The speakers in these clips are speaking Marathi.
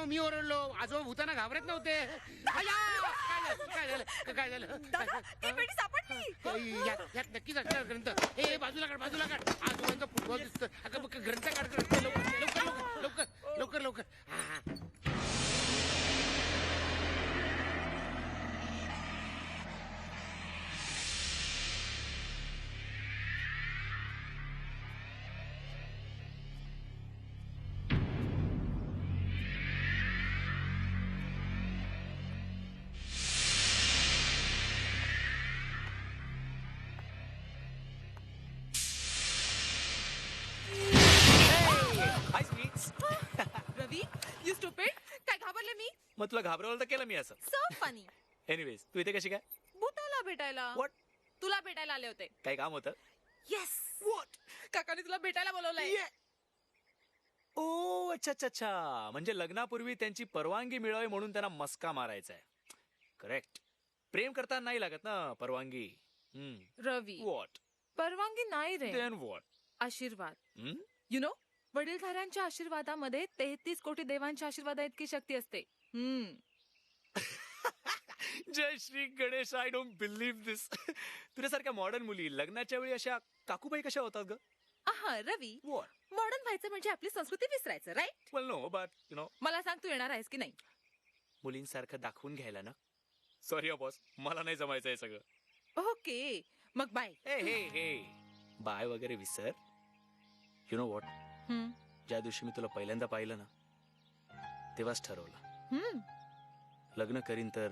मी ओरडलो. आजोबा भूताना घाबरत नव्हते. अय्या! काय झालं काय झालं दादा ती पेटी सापडली. यात नक्कीच असणार ग्रंथ. ए बाजूला काढ बाजूला काढ. आजोबांचा फुटबॉल दिसतो. अगं बघ ग्रंथ काढ लवकर लवकर लवकर लवकर लवकर. हा रवी यू स्टुपिड. काय घाबरले मी. मग तुला घाबरवलं तर केलं मी असं. So funny. एनिवेज तू इथे कशी काय? भूताला भेटायला. What? तुला भेटायला आले होते. काही काम होतं? येस. What? काकाने तुला भेटायला बोलवलंय. ओ अच्छा अच्छा अच्छा. म्हणजे लग्नापूर्वी त्यांची परवानगी मिळावी म्हणून त्यांना मस्का मारायचा आहे. करेक्ट. प्रेम करताना नाही लागत ना परवानगी. रवी वॉट? परवानगी नाही रे. Then what? आशीर्वाद. यु नो वडीलधाऱ्यांच्या आशीर्वादामध्ये 33 कोटी देवांच्या आशीर्वादा इतकी शक्ती असते. जय Shri Ganesh. I don't believe this. तुझ्यासारख्या मॉडर्न मुली लग्नाच्या वेळी अशा काकूबाई कशा होतात ग? रवी वॉट? मॉडर्न व्हायचं म्हणजे आपली संस्कृती विसरायचं right. Well no but you know. मला सांग तू येणार आहेस की नाही. मुलींसारखं दाखवून घ्यायला ना. सॉरी बॉस मला नाही जमायचं हे सगळं. ओके मग बाय. हे बाय वगैरे विसर. You know what? ज्या दिवशी मी तुला पहिल्यांदा पाहिलं ना तेव्हाच ठरवलं लग्न करीन तर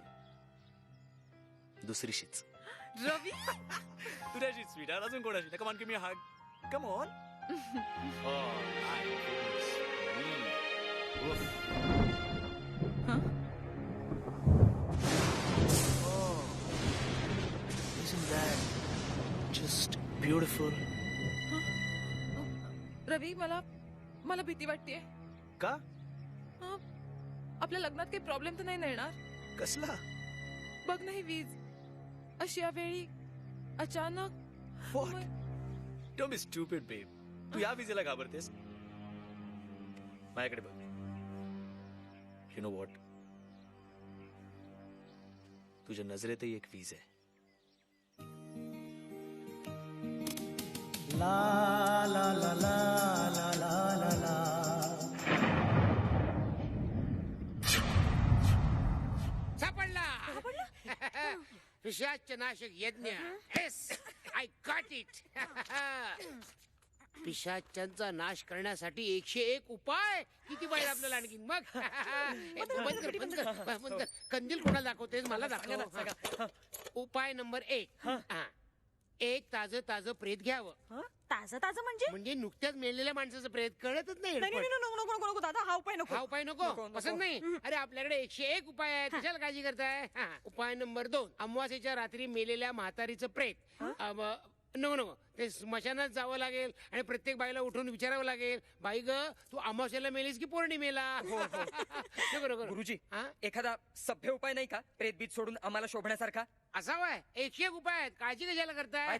दुसरीशीच. रवी तुझ्याशी स्वीटार अजून कोणाशी. Come on give me a hug. Come on. Isn't that just beautiful? रवी मला भीती वाटतेय. का? आपल्या लग्नात काही प्रॉब्लेम तर नाही ना येणार. कसला? बघ नाही वीज अशी यावेळी अचानक. Don't be stupid, babe. तू या विजेला घाबरतेस? माझ्याकडे बघ. You know what? तुझ्या नजरेतही एक वीज आहे. ला ला ला ला ला ला ला. सापडला. पिशाच नाशक यज्ञ. Yes I got it. पिशाच्यांचा नाश करण्यासाठी 101 उपाय. किती पाहिजे आपल्याला आणखीन. मग बंद कर. कंदील कोणाला दाखवतेस. मला दाखव. उपाय नंबर 1. एक ताजं प्रेत घ्यावं. ताजं म्हणजे नुकत्याच मेलेल्या माणसाचं प्रेत कळतच नाही. नको दादा हा उपाय नको. हा उपाय नको पसंत नाही. अरे आपल्याकडे 101 उपाय आहे. कशाला काळजी करताय. उपाय नंबर 2. अमावास्येच्या रात्री मेलेल्या म्हातारीचं प्रेत. नको ते स्मशानात जावं लागेल आणि प्रत्येक बाईला उठून विचारावं लागेल. बाई ग तू अमावास्येला मेलीस की पौर्णिमेला. नको गुरुजी एखादा सभ्य उपाय नाही का प्रेत बीत सोडून आम्हाला शोभण्यासारखा. असावा. 101 उपाय आहेत. काळजी कशाला करताय.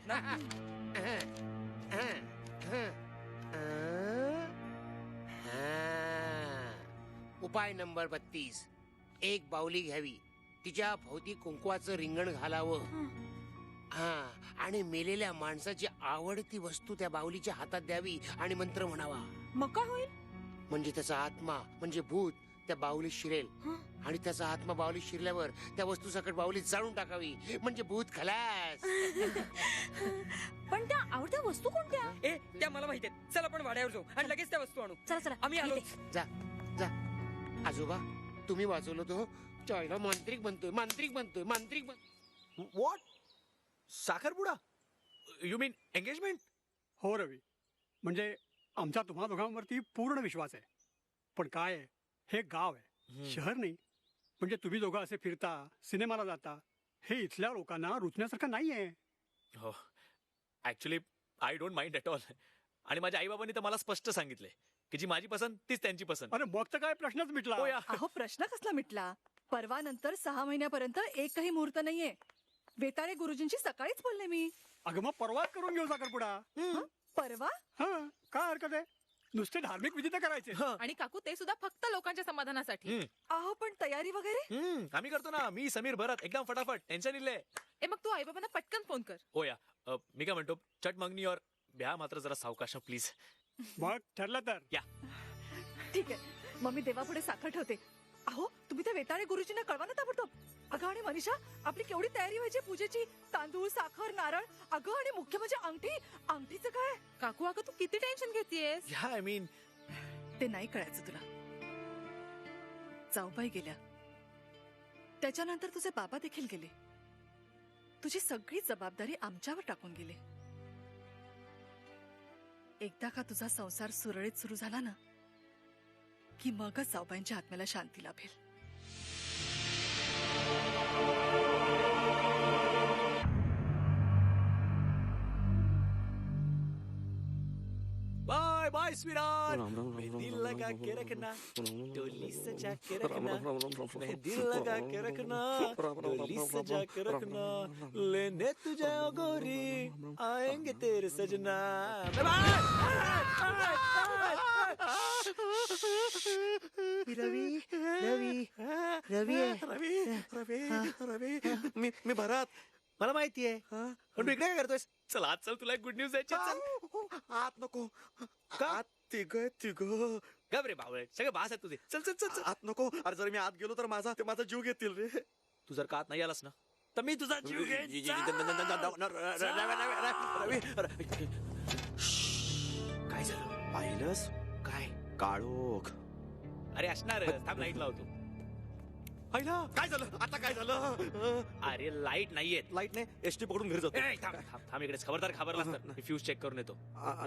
उपाय नंबर 32. एक बाहुली घ्यावी. तिच्या भोवती कुंकवाचं रिंगण घालावं. आणि मेलेल्या माणसाची आवडती वस्तू त्या बाहुलीच्या हातात द्यावी आणि मंत्र म्हणावा. मग काय होईल. म्हणजे त्याचा आत्मा म्हणजे भूत त्या बाहुलीत शिरेल आणि त्याचा आत्मा बाहुलीत शिरल्यावर त्या वस्तू सकट बाहुलीत जाळून टाकावी. म्हणजे भूत खलास. पण त्या आवडत्या वस्तू कोणत्या. त्या मला माहिती आहेत. चल आपण वाड्यावर जाऊ आणि लगेच त्या वस्तू आणू. चला आम्ही आलो. जा जा. आजोबा तुम्ही वाचवलं तो. चायला मांत्रिक बनतोय. वॉट? साखरपुडा? You mean engagement? हो रवी. म्हणजे आमचा तुम्हा दोघांवरती पूर्ण विश्वास आहे. पण काय आहे हे गाव आहे शहर नाही. म्हणजे तुम्ही दोघं असे फिरता सिनेमाला जाता हे इथल्या लोकांना रुचण्यासारखं नाहीये. हो actually I don't mind at all. आणि माझ्या आई बाबांनी तर मला स्पष्ट सांगितलंय की जी माझी पसंत तीच त्यांची पसंत. अरे मग तर काय प्रश्नच मिटला. अहो प्रश्न कसला मिटला. परवा नंतर 6 महिन्यापर्यंत एकही मुहूर्त नाहीये. वेताळे गुरुजींची सकाळीच बोलले मी. अगं मग परवाच करून घेऊ साखरपुडा. परवा? हा काय हरकत आहे. नुसते धार्मिक विधी तर करायचे. आणि काकू ते सुद्धा फक्त लोकांच्या समाधानासाठी. अहो पण तयारी वगैरे आम्ही करतो ना. मी समीर भरत एकदम फटाफट. टेन्शन इले. ए मग तू आई बाबांना पटकन फोन कर. हो या मी काय म्हणतो चट मागणी और ब्या मात्र जरा सावकाश प्लीज. मग ठरलं तर या. ठीक आहे मग मी देवापुढे साखर ठेवते. अहो तुम्ही त्या वेताळे गुरुजींना कळवा ना ताबडतोब. अगं आणि मनीषा आपली केवढी तयारी व्हायची पूजेची. तांदूळ साखर नारळ. अगं आणि मुख्य म्हणजे अंगठीचं काय. काकू अगं तू किती टेन्शन घेतीयस. या आय मीन ते नाही कळायचं तुला. जाऊबाई गेल्या त्याच्यानंतर तुझे बाबा देखील गेले. तुझी सगळी जबाबदारी आमच्यावर टाकून गेले. एकदा का तुझा संसार सुरळीत सुरू झाला ना की मगच जाऊबाईंच्या आत्म्याला शांती लाभेल. Bye bye स्वीटार्ट. मेहंदी लगा के रखना डोली सजा के रखना. मेहंदी लगा के रखना डोली सजा के रखना. लेने तुझे ओ गोरी आएंगे तेरे सजना. रवी रवी रवी रवी रवी रवी मी भरत. मला माहितीये पण तू इकडे काय करतोयस. चल आज चल तुला एक गुड न्यूज द्यायची. चल आत नको. का? आत तिघ गप रे बावळे सगळे भास आहेत तुझे. चल चल चल चल. आत नको. अरे जर मी आत गेलो तर माझा जीव घेतील रे. तू जर का आत नाही आलास ना तर मी तुझा जीव घेईन. रवी काय झालं. पाहिलंस काय काळोख. अरे असणार थांब लाईट लावतो. पाहिलं काय झालं आता काय झालं. अरे लाईट नाहीयेत. लाईट नाही एसटी पकडून घरी जातो. ए, थांब थांब थांब इकडेच खबरदार खबरलास तर मी फ्यूज चेक करून येतो.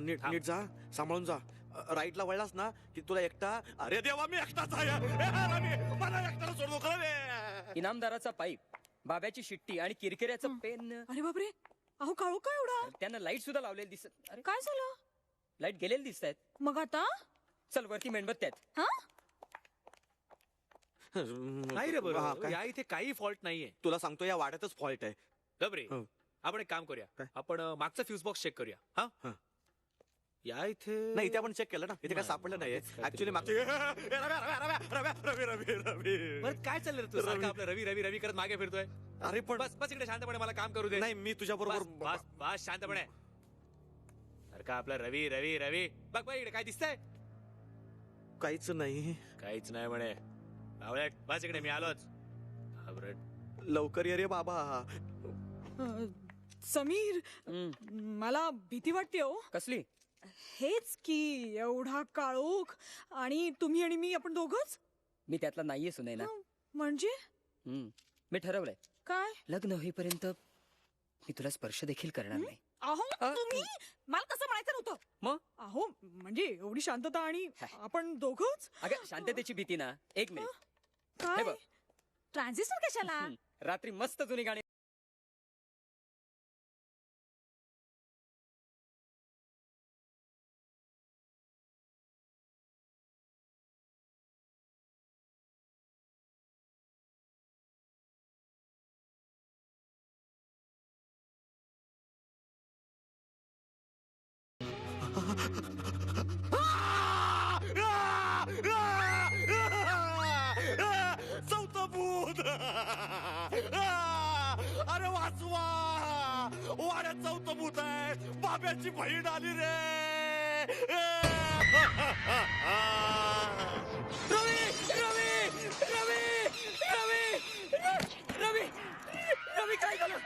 नीट थांब. नीट जा सांभाळून जा. राईटला वळलास ना की तुला एकटा. अरे देवा मी एकटाच आहे. रवी, मला एकट्याला सोड नको रे. इनामदाराचा पाईप, बाब्याची शिट्टी आणि किरकिऱ्याचं पेन. अरे बापरे अहो काळू काय एवढा. त्यांना लाईट सुद्धा लावलेली दिसत. अरे काय झालं लाईट गेलेली दिसत आहेत. मग आता. चल वरती मेणबत्त्या आहेत. नाही रे हा, बरोबर काय? या इथे काही फॉल्ट नाहीये. तुला सांगतो या वाड्यातच फॉल्ट आहे. गप रे हो. आपण एक काम करूया. काय? आपण मागचा फ्यूज बॉक्स चेक करूया. हा हा. या इथे नाही इथे आपण चेक केलं ना इथे काय नाही, सापडलं नाहीये. काहीतरी ऍक्च्युली मागचे रवी बरं काय चाललंय रे तू सारखं आपलं रवी रवी रवी करत मागे फिरतोय. अरे पण बस बस इकडे शांतपणे मला काम करू दे. नाही मी तुझ्या बस बरोबर बस बस शांतपणे. सारखं आपलं रवी रवी रवी. बघ बघ इकडे काय दिसतंय. काहीच नाही. काहीच नाही म्हणे. बावळट बस इकडे मी आलोच. घाबरट. लवकर ये रे बाबा. समीर मला भीती वाटते हो. कसली. हेच की एवढा काळोख आणि तुम्ही आणि मी आपण दोघच. मी त्यातला नाहीये सुनैना. म्हणजे मी ठरवलंय काय. लग्न होईपर्यंत मी तुला स्पर्श देखील करणार नाही. अहो तुम्ही मला तसं म्हणायचं नव्हतं. मग? अहो म्हणजे एवढी शांतता आणि आपण दोघच. अगं शांततेची भीती ना. एक मिनिट. हे काय बघ. ट्रान्झिस्टर कशाला. रात्री मस्त जुनी गाणी चौथं भूत. अरे वाचवा वाड्यात चौथं भूत आहे. बाब्याची बहीण आली रे. रवी रवी रवी रवी रवी रवी काय झालं.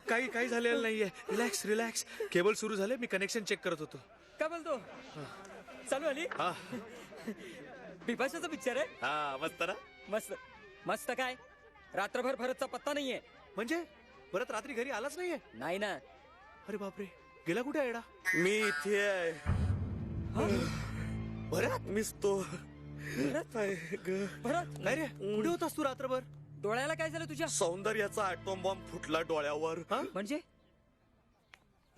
काही झालेलं नाहीये. Relax relax. केबल सुरू झाले मी कनेक्शन चेक करत होतो. काय बोलतो. चालू आली. हा बिपाशाचा पिक्चर आहे. हा मस्त ना. मस्त मस्त. काय रात्रभर भरतचा पत्ता नाहीये. म्हणजे परत रात्री घरी आलाच नाहीये. नाही ना. अरे बापरे गेला कुठे आहे एडा. मी इथे आहे. बरं मीच तो. भरत काय रे कुठे होतास तू रात्रभर. डोळ्याला काय झालं तुझ्या. सौंदर्याचा ॲटॉम बॉम्ब फुटला डोळ्यावर. म्हणजे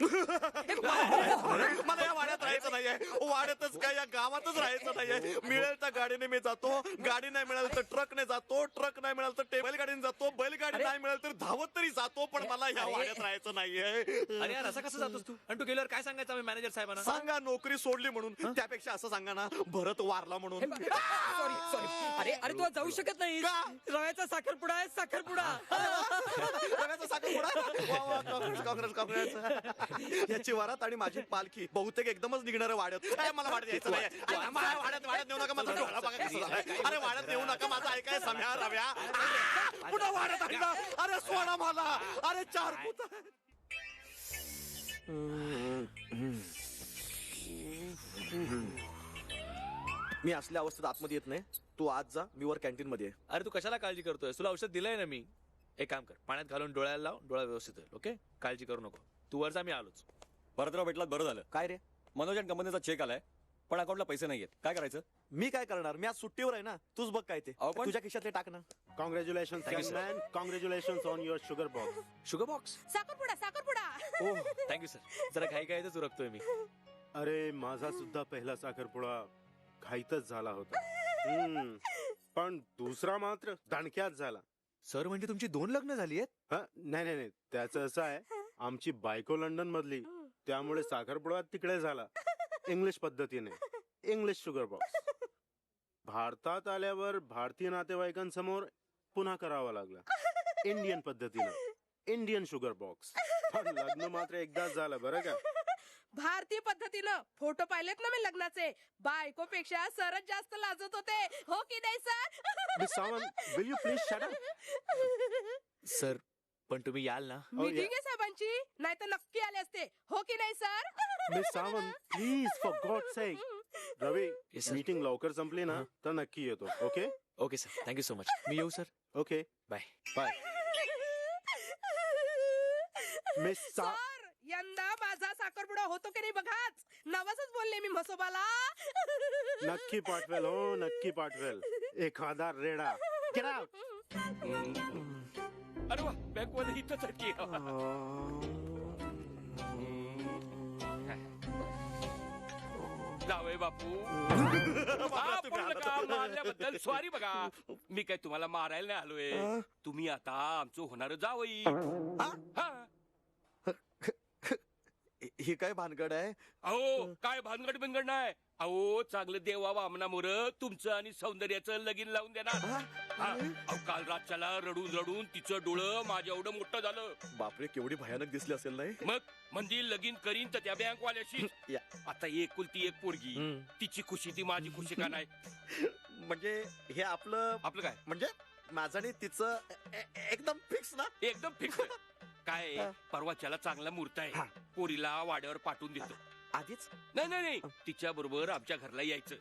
मला या वाड्यात राहायचं नाहीये, वाड्यातच काय या गावातच राहायचं नाहीये. मिळेल त्या गाडीने मी जातो, गाडी नाही मिळाली तर ट्रकने जातो, ट्रक नाही मिळालं तर बैलगाडीने जातो, बैलगाडी नाही मिळाली तर धावत तरी जातो, पण मला या वाड्यात राहायचं नाहीये. अरे यार असं कसं जातोस तू? आणि तू गेल्यावर काय सांगायचं आम्ही मॅनेजर साहेबांना? सांगा नोकरी सोडली म्हणून, त्यापेक्षा असं सांगा ना भरत वारला म्हणून. Sorry sorry. अरे तू आज जाऊ शकत नाही. का? रव्याचा साखरपुडा आहे, साखरपुडा. रव्याचा साखरपुडा? वा वा, काँग्रेस काँग्रेस काँग्रेस. याची वरात आणि माझी पालखी बहुतेक एकदमच निघणार वाड्यात. मला वाड्यात यायचं नाही. वाड्यात नेऊ नका, माझा डोळा बघा कसा झालाय. अरे वाड्यात नेऊ नका, माझा ऐकाय सम्या रव्या. पुन्हा वाड्यात आणला. अरे सोडा मला. अरे चार पुत. मी असल्या अवस्थेत आतमध्ये येत नाही. तू आज जा, मी वर कॅन्टीन मध्ये आहे. अरे तू कशाला काळजी करतोय? तुला औषध दिलंय ना मी. एक काम कर, पाण्यात घालून डोळ्याला लाव, डोळा व्यवस्थित होईल. ओके, काळजी करू नको. तू वर जा, मी आलोच. भरतराव भेटलात, बरं झालं. काय रे? मनोज अँड कंपनीचा चेक आलाय, पण अकाउंटला पैसे नाहीयेत. काय करायचं? मी काय करणार? मी आज सुट्टीवर आहे ना. तूच बघ काय ते. अहो, पण- तुझ्या खिशातले टाक ना. Congratulations, Thank you, young man. Congratulations on your sugar box. Sugar box. साखरपुडा साखरपुडा. ओ थँक्यू सर. जरा घाई घाईतच उरकतोय मी. अरे माझा सुद्धा पहिला साखरपुडा घाईतच झाला होता. पण दुसरा मात्र दणक्यात झाला. सर म्हणजे तुमची 2 लग्न झाली आहेत? नाही, त्याचं असं आहे, आमची बायको लंडन मधली, त्यामुळे साखरपुडा तिकडे झाला. इंग्लिश पद्धतीने, इंग्लिश शुगर बॉक्स. भारतात आल्यावर भारतीय नातेवाईकांसमोर पुन्हा करावा लागला, इंडियन पद्धतीनं, इंडियन शुगर बॉक्स. पण लग्न मात्र एकदाच झालं बरं का. भारतीय पद्धतीनं फोटो पाहिलेत ना मी लग्नाचे, बायकोपेक्षा सरच जास्त लाजत होते, हो की नाही sir? Miss Sawant, will you please shut up? Sir पण तुम्ही याल ना? मीटिंग आहे साहेबांची, नाही तर नक्की आले असते, हो की नाही sir? Miss Sawant, please for God sake. Ravi, Yes, sir. Meeting लवकर संपली ना तर नक्की येतो. Okay okay sir, thank you so much. मी येऊ sir? Okay bye. Bye. Miss सा सर, यंदा माझा साखरपुडा होतो की नाही बघाच, नवसच बोलले मी म्हसोबाला. नक्की पाठवेल, हो नक्की पाठवेल एखादा रेडा. Get out. अरे वा, बँक मध्ये इथंच आहे की. जावय बापू, मारल्याबद्दल सॉरी. बघा, मी काय तुम्हाला मारायला नाही आलोय. तुम्ही आता आमचं होणार जावई. ही काय भानगड आहे? अहो काय भानगड बिनगड नाही. अहो चांगलं देवा वामना मोर तुमचं आणि सौंदर्याचं लगीन लावून देणार. अहो काल रातच्याला रडून रडून तिचं डोळं माझ्या एवढं मोठं झालं. बापरे, केवढी भयानक दिसली असेल नाही? मग म्हणजे लगीन करीन तर त्या बँकवाल्याशी. या. आता एकुलती एक पोरगी, तिची खुशी ती माझी खुशी का नाही? म्हणजे हे आपलं आपलं काय म्हणजे माझं आणि तिचं एकदम फिक्स ना? एकदम फिक्स. काय परवाच्याला चांगला मुहूर्त आहे, पोरीला वाड्यावर पाठवून देतो. आधीच? नाही तिच्या बरोबर आमच्या घरला यायचं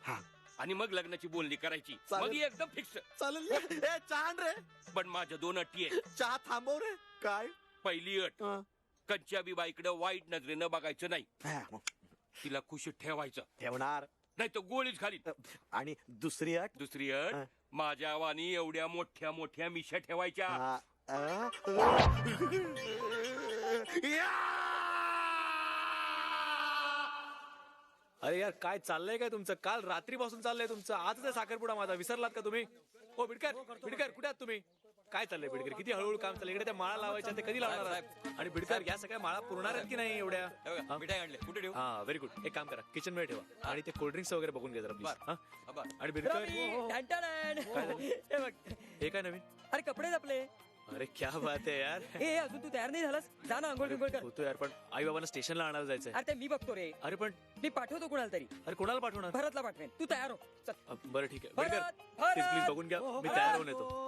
आणि मग लग्नाची बोलणी करायची. चालेल. मग एकदम फिक्स. चालेल. ए छान रे. पण माझ्या 2 अटी आहेत. चहा थांबव रे. काय? पहिली अट, कंच्या बी बाईकडे वाईट नजरेनं बघायचं नाही, तिला खुशी ठेवायचं. ठेवणार नाही तर गोळीच खाली. आणि दुसरी अट? दुसरी अट, माझ्या वाणी एवढ्या मोठ्या मोठ्या मिशा ठेवायच्या. अरे यार काय चाललंय काय तुमचं? काल रात्रीपासून चाललंय तुमचं, आजच आहे साखरपुडा माझा. विसरलात का तुम्ही? हो बिडकर, कुठे आहात तुम्ही? काय चाललंय बिडकर? किती हळूहळू काम चाललंय. इकडे त्या माळा लावायच्या ते कधी लावणार आहात? आणि बिडकर या सगळ्या माळा पुरणार आहेत की नाही एवढ्या? मिठाई आणले, कुठे ठेवू? हा व्हेरी गुड. एक काम करा, किचन मध्ये ठेवा आणि ते कोल्ड्रिंक्स वगैरे बघून घ्या जरा प्लीज. आणि बिडकर हे काय नवीन? अरे कपडे जपले. अरे क्या बात आहे यार. ए अजून तू तयार नाही झालास? जा ना आंघोळ बिंघोळ कर. होतो यार, पण आई बाबांना स्टेशनला आणायला जायचंय. अरे ते मी बघतो रे. अरे पण मी पाठवतो कुणाला तरी. अरे कोणाला पाठवणार? भरतला पाठवेन, तू तयार हो. चल. बरं ठीक आहे. भरत, बिडकर प्लीज बघून घ्या, मी तयार होऊन येतो.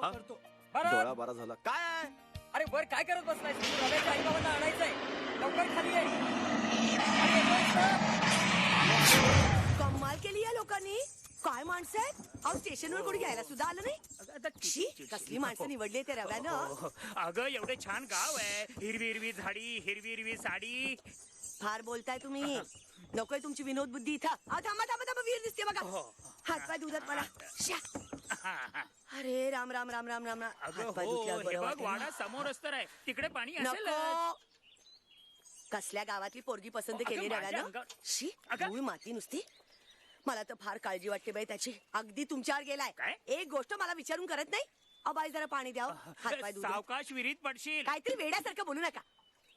हा डोळा बारा झाला. काय आहे? अरे वर काय करत बसलाय? रव्याच्या आई बाबांना आणायचंय, लवकर खाली आहे. कमाल केली या लोकांनी. काय माणसं आहेत? अहो स्टेशनवर कोणी घ्यायला सुद्धा आलं नाही. शी, कसली माणसं निवडली त्या रव्यानं. अगं एवढे छान गाव आहे, हिरवी हिरवी झाडी, हिरवी हिरवी साडी. फार बोलताय तुम्ही. नकोय तुमची विनोद बुद्धी इथं. अहो, थांबा वीर दिसते बघा. हातपाय दुधात मला. श्या. अरे राम राम राम राम राम राम. अगं हातपाय हो, धुतल्यावर हे बरं बघ वाटेल ना. वाडा समोरच तर आहे, तिकडे पाणी असेल. नको. कसल्या गावातली पोरगी पसंत अगं, केली माझ्या रव्यानं अंगावर- शी अगं. धूळ माती नुसती. मला तर फार काळजी वाटते बाई त्याची. अगदी तुमच्यावर गेलाय. काय? एक गोष्ट मला विचारून करत नाही. अबाई जरा पाणी द्या. हातपाय धुऊ द्या. सावकाश विहिरीत पडशील. काहीतरी वेड्यासारखं बोलू नका.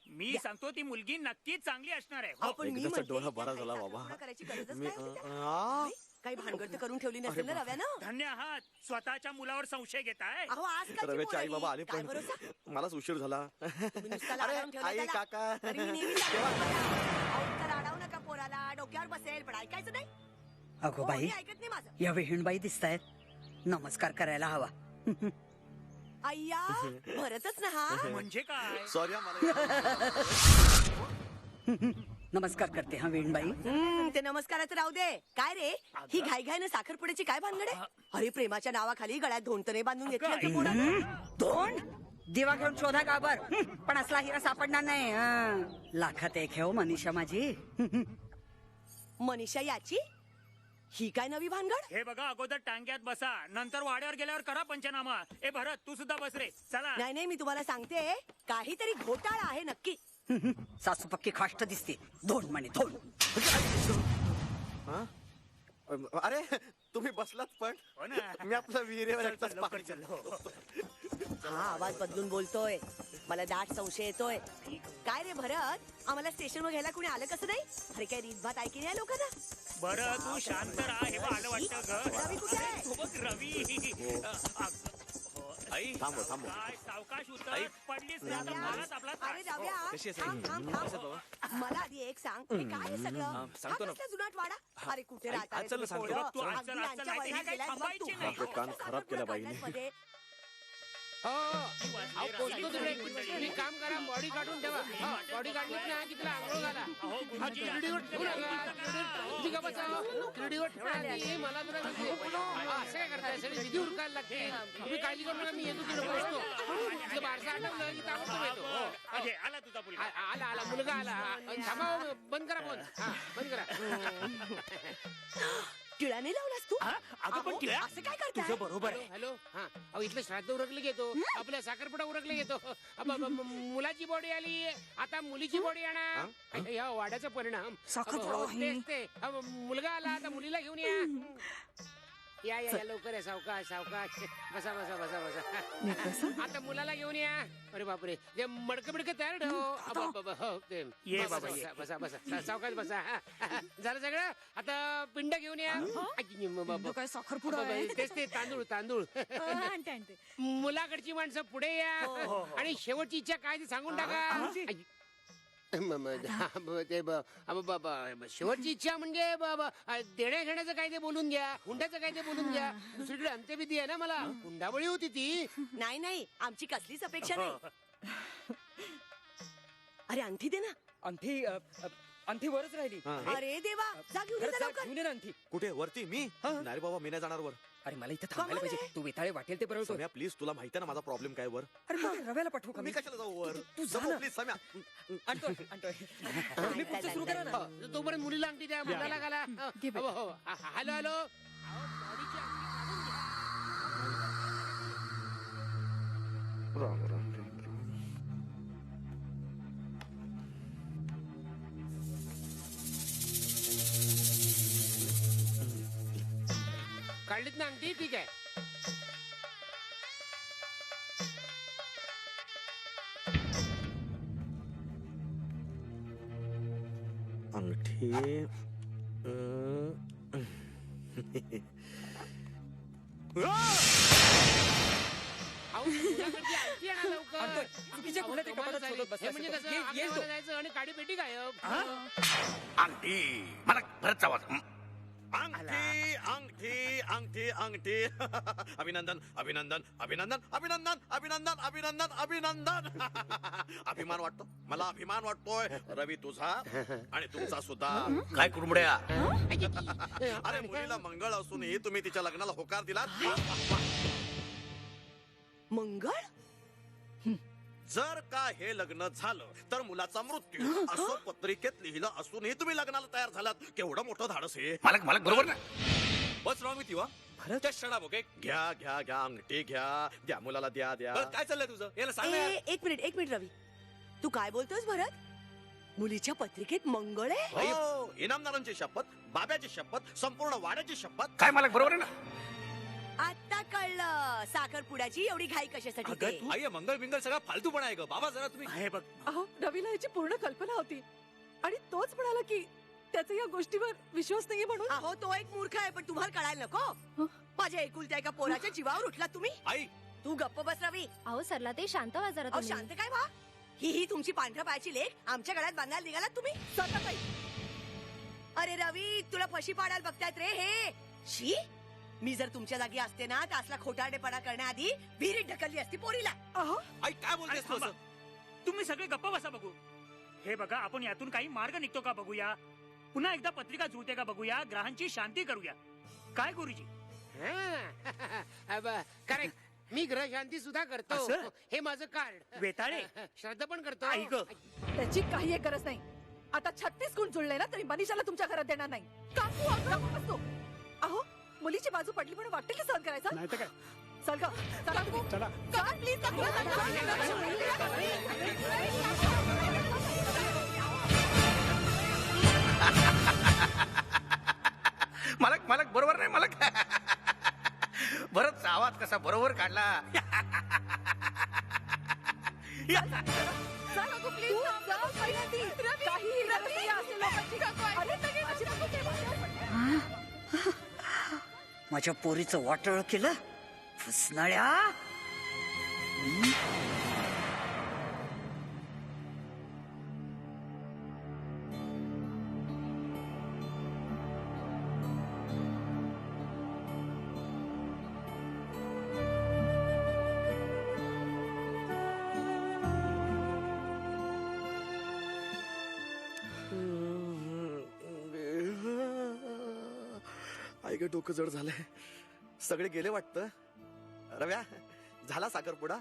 मी सांगतो ती मुलगी नक्कीच चांगली असणार आहे. अहो, पण मी एकदाचा म्हणते, डोळा बरा काही झाला साखरपुडा बाबा. करायची गरजच मी काय होती त्याला? आ? काही भानगड तर करून ठेवली नसेल ना रव्यानं. धन्य आहात स्वतःच्या मुलावर संशय घेताय. अहो आजकालची रव्याची आई पोरं बाबा आले काय पण भरोसा? मलाच उशीर झाला. तुम्ही नुसता अरे लाडावून ठेवलंय आई त्याला. काका तरी मी नेहमी सांगते तुम्हाला, अहो, इतकं लाडावू नका पोराला. डोक्यावर बसेल पण ऐकायचं नाही. अगो बाई कोणी ऐकत नाही माझं. या विहीणबाई दिसतायत. नमस्कार करायला हवा. अय्या भरतच ना हा. म्हणजे काय? सॉरी मला नमस्कार करते हा विहीणबाई. ते नमस्काराचं राहू दे. काय रे ही घाई घाईनं साखरपुड्याची काय भानगड आहे? अरे प्रेमाच्या नावाखाली गळ्यात धोंडतने बांधून घेतली असेल पोरानं. दोन दिवा घेऊन शोधा गाबर. पण असला हिरा सापडणार नाही. लाखात एक आहे हो मनीषा माझी. मनीषा याची ही काय नवी भानगड? हे बघा अगोदर टांग्यात बसा नंतर वाड्यावर गेल्यावर करा पंचनामा. ए भरत तू सुद्धा बस रे. चला. नाही नाही मी तुम्हाला सांगते काहीतरी घोटाळा आहे नक्की. सासू पक्की खाष्ट दिसते. धोंड म्हणे धोंड. अरे तुम्ही बसलात पण हो ना. मी आपला विहिरीवर चल, एकटाच चल, लवकर पाणी चल. घालतो. हा आवाज बदलून बोलतोय. मला दाट संशय येतोय. काय रे भरत आम्हाला स्टेशनवर घ्यायला कोणी आलं कसं नाही? अरे काय रीतभात ऐकी नाही लोकांना. बरं तू शांत राहा. हे बघ, आलं वाटतं रवी कुठे आहे? तू बघ रवी. आई थांबव, थांबव. काय सावकाश उतर आई. पडलीस ना तर मलाच आपला अरे त्रास. जाऊया. कशी आहेस? थांब, थांब, थांब. मला आधी एक सांग हे काय हे सगळं? हा सांगतो ना. कसला जुनाट वाडा? अरे कुठे आई, राहता रे आज चल ना, तुम्ही सांगतो. पोरं? तू आज अगदी चल, आज चल, यांच्या नाही तर ही वयात काही गेलाय बघ थांबायची तू. नाही. बापरे, कान खराब केला बाईने. मध्ये हो अहो, पोचतो तिकडे. तुम्ही काम करा बॉडी काढून ठेवा. बॉडी काढली ना की तिला आंघोळ घाला. तिरडीवर ठेवू नका. तुम्ही का बचाव तिरडीवर ठेवणार नाही. मला जरा असं काय करताय सगळी निधी उरकायला लागते. तुम्ही काळजी करू नका. मी येतो तिकडे पोचतो. तिथं बारसा आठवलं की ताबडतोब येतो. हो. अरे, आला तुझा मुलगा. आला आला मुलगा आला. थांबा हो, बंद करा फोन. हा बंद करा. टिळाने लावलास तू? अगं पण अहो, टिळा असं काय करताय? तुझं बरोबर आहे. हॅलो हा अहो इथलं श्राद्ध उरकलं घेतो. आपल्या साखरपुडा उरकलं घेतो. मुलाची बॉडी आली आता मुलीची बॉडी आणा. या वाड्याचा परिणाम. साखरपुडा अहो, आहे. तेच ते. अहो, मुलगा आला आता मुलीला घेऊन या. या या या, लवकर या. सावकाश सावकाश. बसा बसा बसा बसा. आता मुलाला घेऊन या. अरे बापरे ते मडकं बिडकं तयार ठेव. हो ते ये बसा, बाबा, ये. बसा बसा बसा सावकाश बसा. झालं सगळं. आता पिंड घेऊन या. तो काय साखरपुडा आहे? तेच ते तांदूळ तांदूळ. आणते आणते. मुलाकडची माणसं पुढे या आणि शेवटची इच्छा काय ती सांगून टाका. आई. शेवटची इच्छा म्हणजे देण्या घेण्याचं काय ते बोलून घ्या. हुंड्याचं काय ते बोलून घ्या. दुसरीकडे अंत्यविधी आहे ना मला. हुंडाबळी होती ती. नाही नाही आमची कसलीच अपेक्षा नाही. अरे अंगठी दे ना. अंगठी वरच राहिली. अरे देवा जा घेऊन ये जा लवकर. घेऊन ये ना अंगठी. कुठे वरती मी नाही रे बाबा मी नाही जाणार वर. अरे मला इथं थांबायला पाहिजे. तू वेताळे वाटेल ते बरोबर. सम्या प्लीज तुला माहिती आहे ना माझा प्रॉब्लेम काय वर. अरे मग रव्याला पाठवू का मी मी? कशाला जाऊ वर. तू जा ना. प्लीज सम्या. आणतोय आणतोय. तुम्ही पुढचं सुरू करा ना. तोपर्यंत मुलीला अंगठी द्या. मुलाला घाला. Hello hello. राम राम राम राम. काढलीत ना अंगठी ठीक आहे. अंगठी अहो, मुलाकडची अंगठी आणा लवकर. आणतोय. चुकीच्या कुठल्या ते कपाटात शोधत बसला हे म्हणजे कसं सगळं. येईल तो. आगीमध्ये जायचं आणि काडी पेटी गायब. अंगठी मला भरत आवाज. अंगठी अंगठी अंगठी अंगठी. अभिनंदन अभिनंदन अभिनंदन अभिनंदन अभिनंदन अभिनंदन अभिनंदन. अभिमान वाटतो मला. अभिमान वाटतोय रवी तुझा आणि तुमचा सुद्धा. काय कुरमुड्या. अरे मुलीला मंगळ असूनही तुम्ही तिच्या लग्नाला होकार दिला. मंगळ जर का हे लग्न झालं तर मुलाचा मृत्यू असं पत्रिकेत लिहिलं असूनही तुम्ही लग्नाला तयार झालात. केवढं मोठं धाडस हे. मालक मालक बरोबर ना. What's wrong with you, huh? Just shut up, okay? घ्या घ्या घ्या अंगठी घ्या. द्या मुलाला द्या द्या. बरं, काय चाललंय तुझं? याला सांग ना यार. एक मिनिट रवी तू काय बोलतोस भरत? मुलीच्या पत्रिकेत मंगळ आहे. हो, इनामदारांची शपथ, बाब्याची शपथ, संपूर्ण वाड्याची शपथ. काय मला बरोबर आहे ना? आता कळलं साखरपुड्याची एवढी घाई कशासाठी अगं ते. तू आई मंगळ बिंगळ सगळा फालतूपणा आहे ग बाबा. जरा तुम्ही हे बघ अहो रवीला याची पूर्ण कल्पना होती आणि तोच म्हणाला की त्याचा या गोष्टीवर विश्वास नाहीये म्हणून. अहो तो एक मूर्ख आहे पण तुम्हाला कळायला नको. माझ्या एकुलत्या एका पोराच्या जीवावर उठला तुम्ही. आई तू गप्प बस रवी. अहो सरला ते शांत व्हा जरा अहो तुम्ही. शांत काय व्हा. ही तुमची पांढऱ्या पायाची लेक आमच्या गळ्यात बांधायला निघालात तुम्ही. सरलाताई, अरे रवी तुला फशी पाडायला बघतायत रे हे. शी मी जर तुमच्या जागी असते ना तर असला खोटारडेपणा करण्याआधी विहिरीत ढकलली असती पोरीला. आई काय बोलतेस तू असं? तुम्ही सगळे गप्प बसा बघू. हे बघा आपण यातून काही मार्ग निघतो का बघूया. पुन्हा एकदा पत्रिका जुळते का बघूया. ग्रहांची शांती करूया. काय गुरुजी? करेक्ट. मी ग्रह शांती सुद्धा करतो. असं? हे माझं कार्ड. वेताळे श्रद्धा पण करतो. ऐक त्याची काही एक गरज नाही. आता 36 गुण जुळले ना तरी मनीषाला तुमच्या घरात देणार नाही. काकू अगं बसतो. अहो मुलीची बाजू पडली म्हणून वाटेल की सहन करायचा. नाही तर काय. चल ग चला तू. चला. चला प्लीज. मालक मालक बरोबर नाही मालक. भरतचा आवाज कसा बरोबर काढला. माझ्या पोरीचं वाटोळ केलं फसनाळ्या. आई ग डोकं जड झालंय. सगळे गेले वाटतं. रव्या झाला साखरपुडा.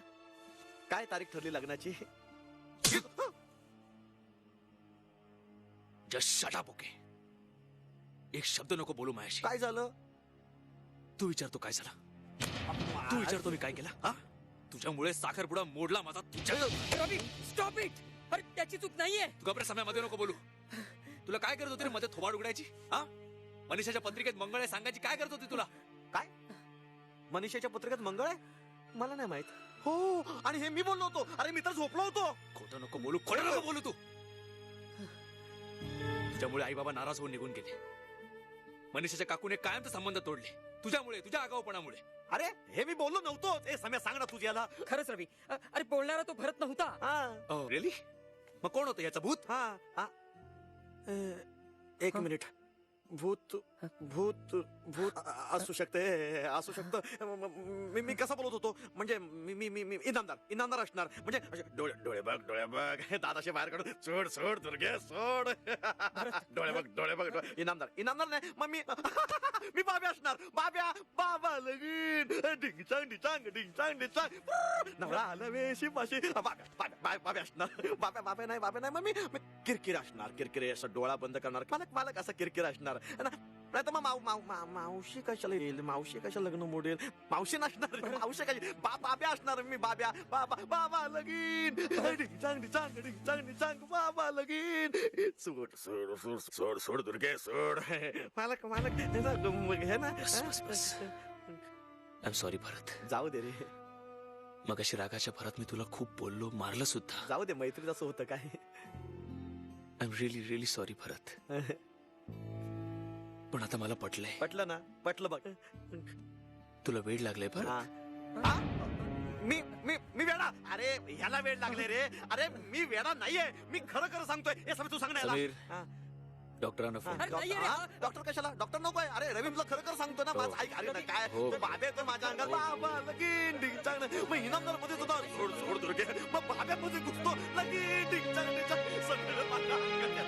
काय तारीख ठरली लग्नाची? Just shut up. ओके एक शब्द नको बोलू माझ्याशी. काय झालं? तू विचारतो काय झालं. तू विचारतो मी काय केलं. हा तुझ्यामुळे साखरपुडा मोडला माझा. तुझ्या रवी स्टॉप इट. अरे त्याची चूक नाहीये. तू गप्रे समयामध्ये नको बोलू. तुला काय करत होती रे मध्ये थोबाड उघडायची. हा मनीषाच्या पत्रिकेत मंगळ आहे सांगायची काय करत होती तुला. काय मनीषाच्या पत्रिकेत मंगळ आहे? मला नाही माहित. हो आणि हे मी बोललो होतो. अरे मी तर झोपलो होतो. खोटं नको बोलू. खोटं नको बोलू तू. तुझ्यामुळे आई बाबा नाराज होऊन निघून गेले. मनीषाच्या काकूने कायमचे संबंध तोडले तुझ्यामुळे, तुझ्या आगाऊपणामुळे. अरे हे मी बोललो नव्हतो. ए समय सांग ना तुझी याला. खरंच रवी. अरे बोलणारा तो भरत नव्हता. रिअली? मग कोण होतं याचं भूत? एक मिनिट. भूत भूत भूत असू शकते. असू शकतं. मी कसा बोलत होतो म्हणजे मी इनामदार असणार. म्हणजे डोळे डोळे बघ दादाशे बाहेर काढून सोड सोड दुर्गे सोड. डोळे बघ इनामदार नाही. मग मी बाब्या असणार. बाबा लगीन डिंगचांग डिचांग नवरा आला वेशी पाशी. बाब्या असणार. बाब्या नाही मग मी किरकिर असणार. किरकिरे असं डोळा बंद करणार. मालक असा किरकिर असणार. नाही तर मग मावशी कशाला येईल. मावशी कशा लग्न मोडेल. मावशी नसणार. मावशी कशी बाब्या असणार. मी बाबा लगीन डिचांग बाबा लगीन. सोड दुर्गे सोड. मालक हे ना. आय एम सॉरी भरत. जाऊ दे रे. मग अशी रागाच्या भरात मी तुला खूप बोललो, मारलं सुद्धा. जाऊ दे. मैत्रीत असं होतं काय. I am really really sorry Bharat. पण आता मला पटलं ना. पटलं बघ. तुला वेळ लागलाय भरत. मी वेडा. अरे ह्याला वेळ लागले रे. अरे मी वेडा नाहीये. मी खरं सांगतोय. हे सगळं तू सांग ना समीर, डॉक्टरांना फोन. डॉक्टर कशाला. डॉक्टर नकोय. अरे रवी तुला खरं सांगतो ना. माझं ऐक. अरे काय बाब्या तर माझ्या अंगात बाबा लगीन डिंगचांग. मग इनामदार मध्ये होता सोड दुर्गे. मग बाब्यामध्ये घुसतो लगीन डिंगचांग सगळं माझ्या अंगात.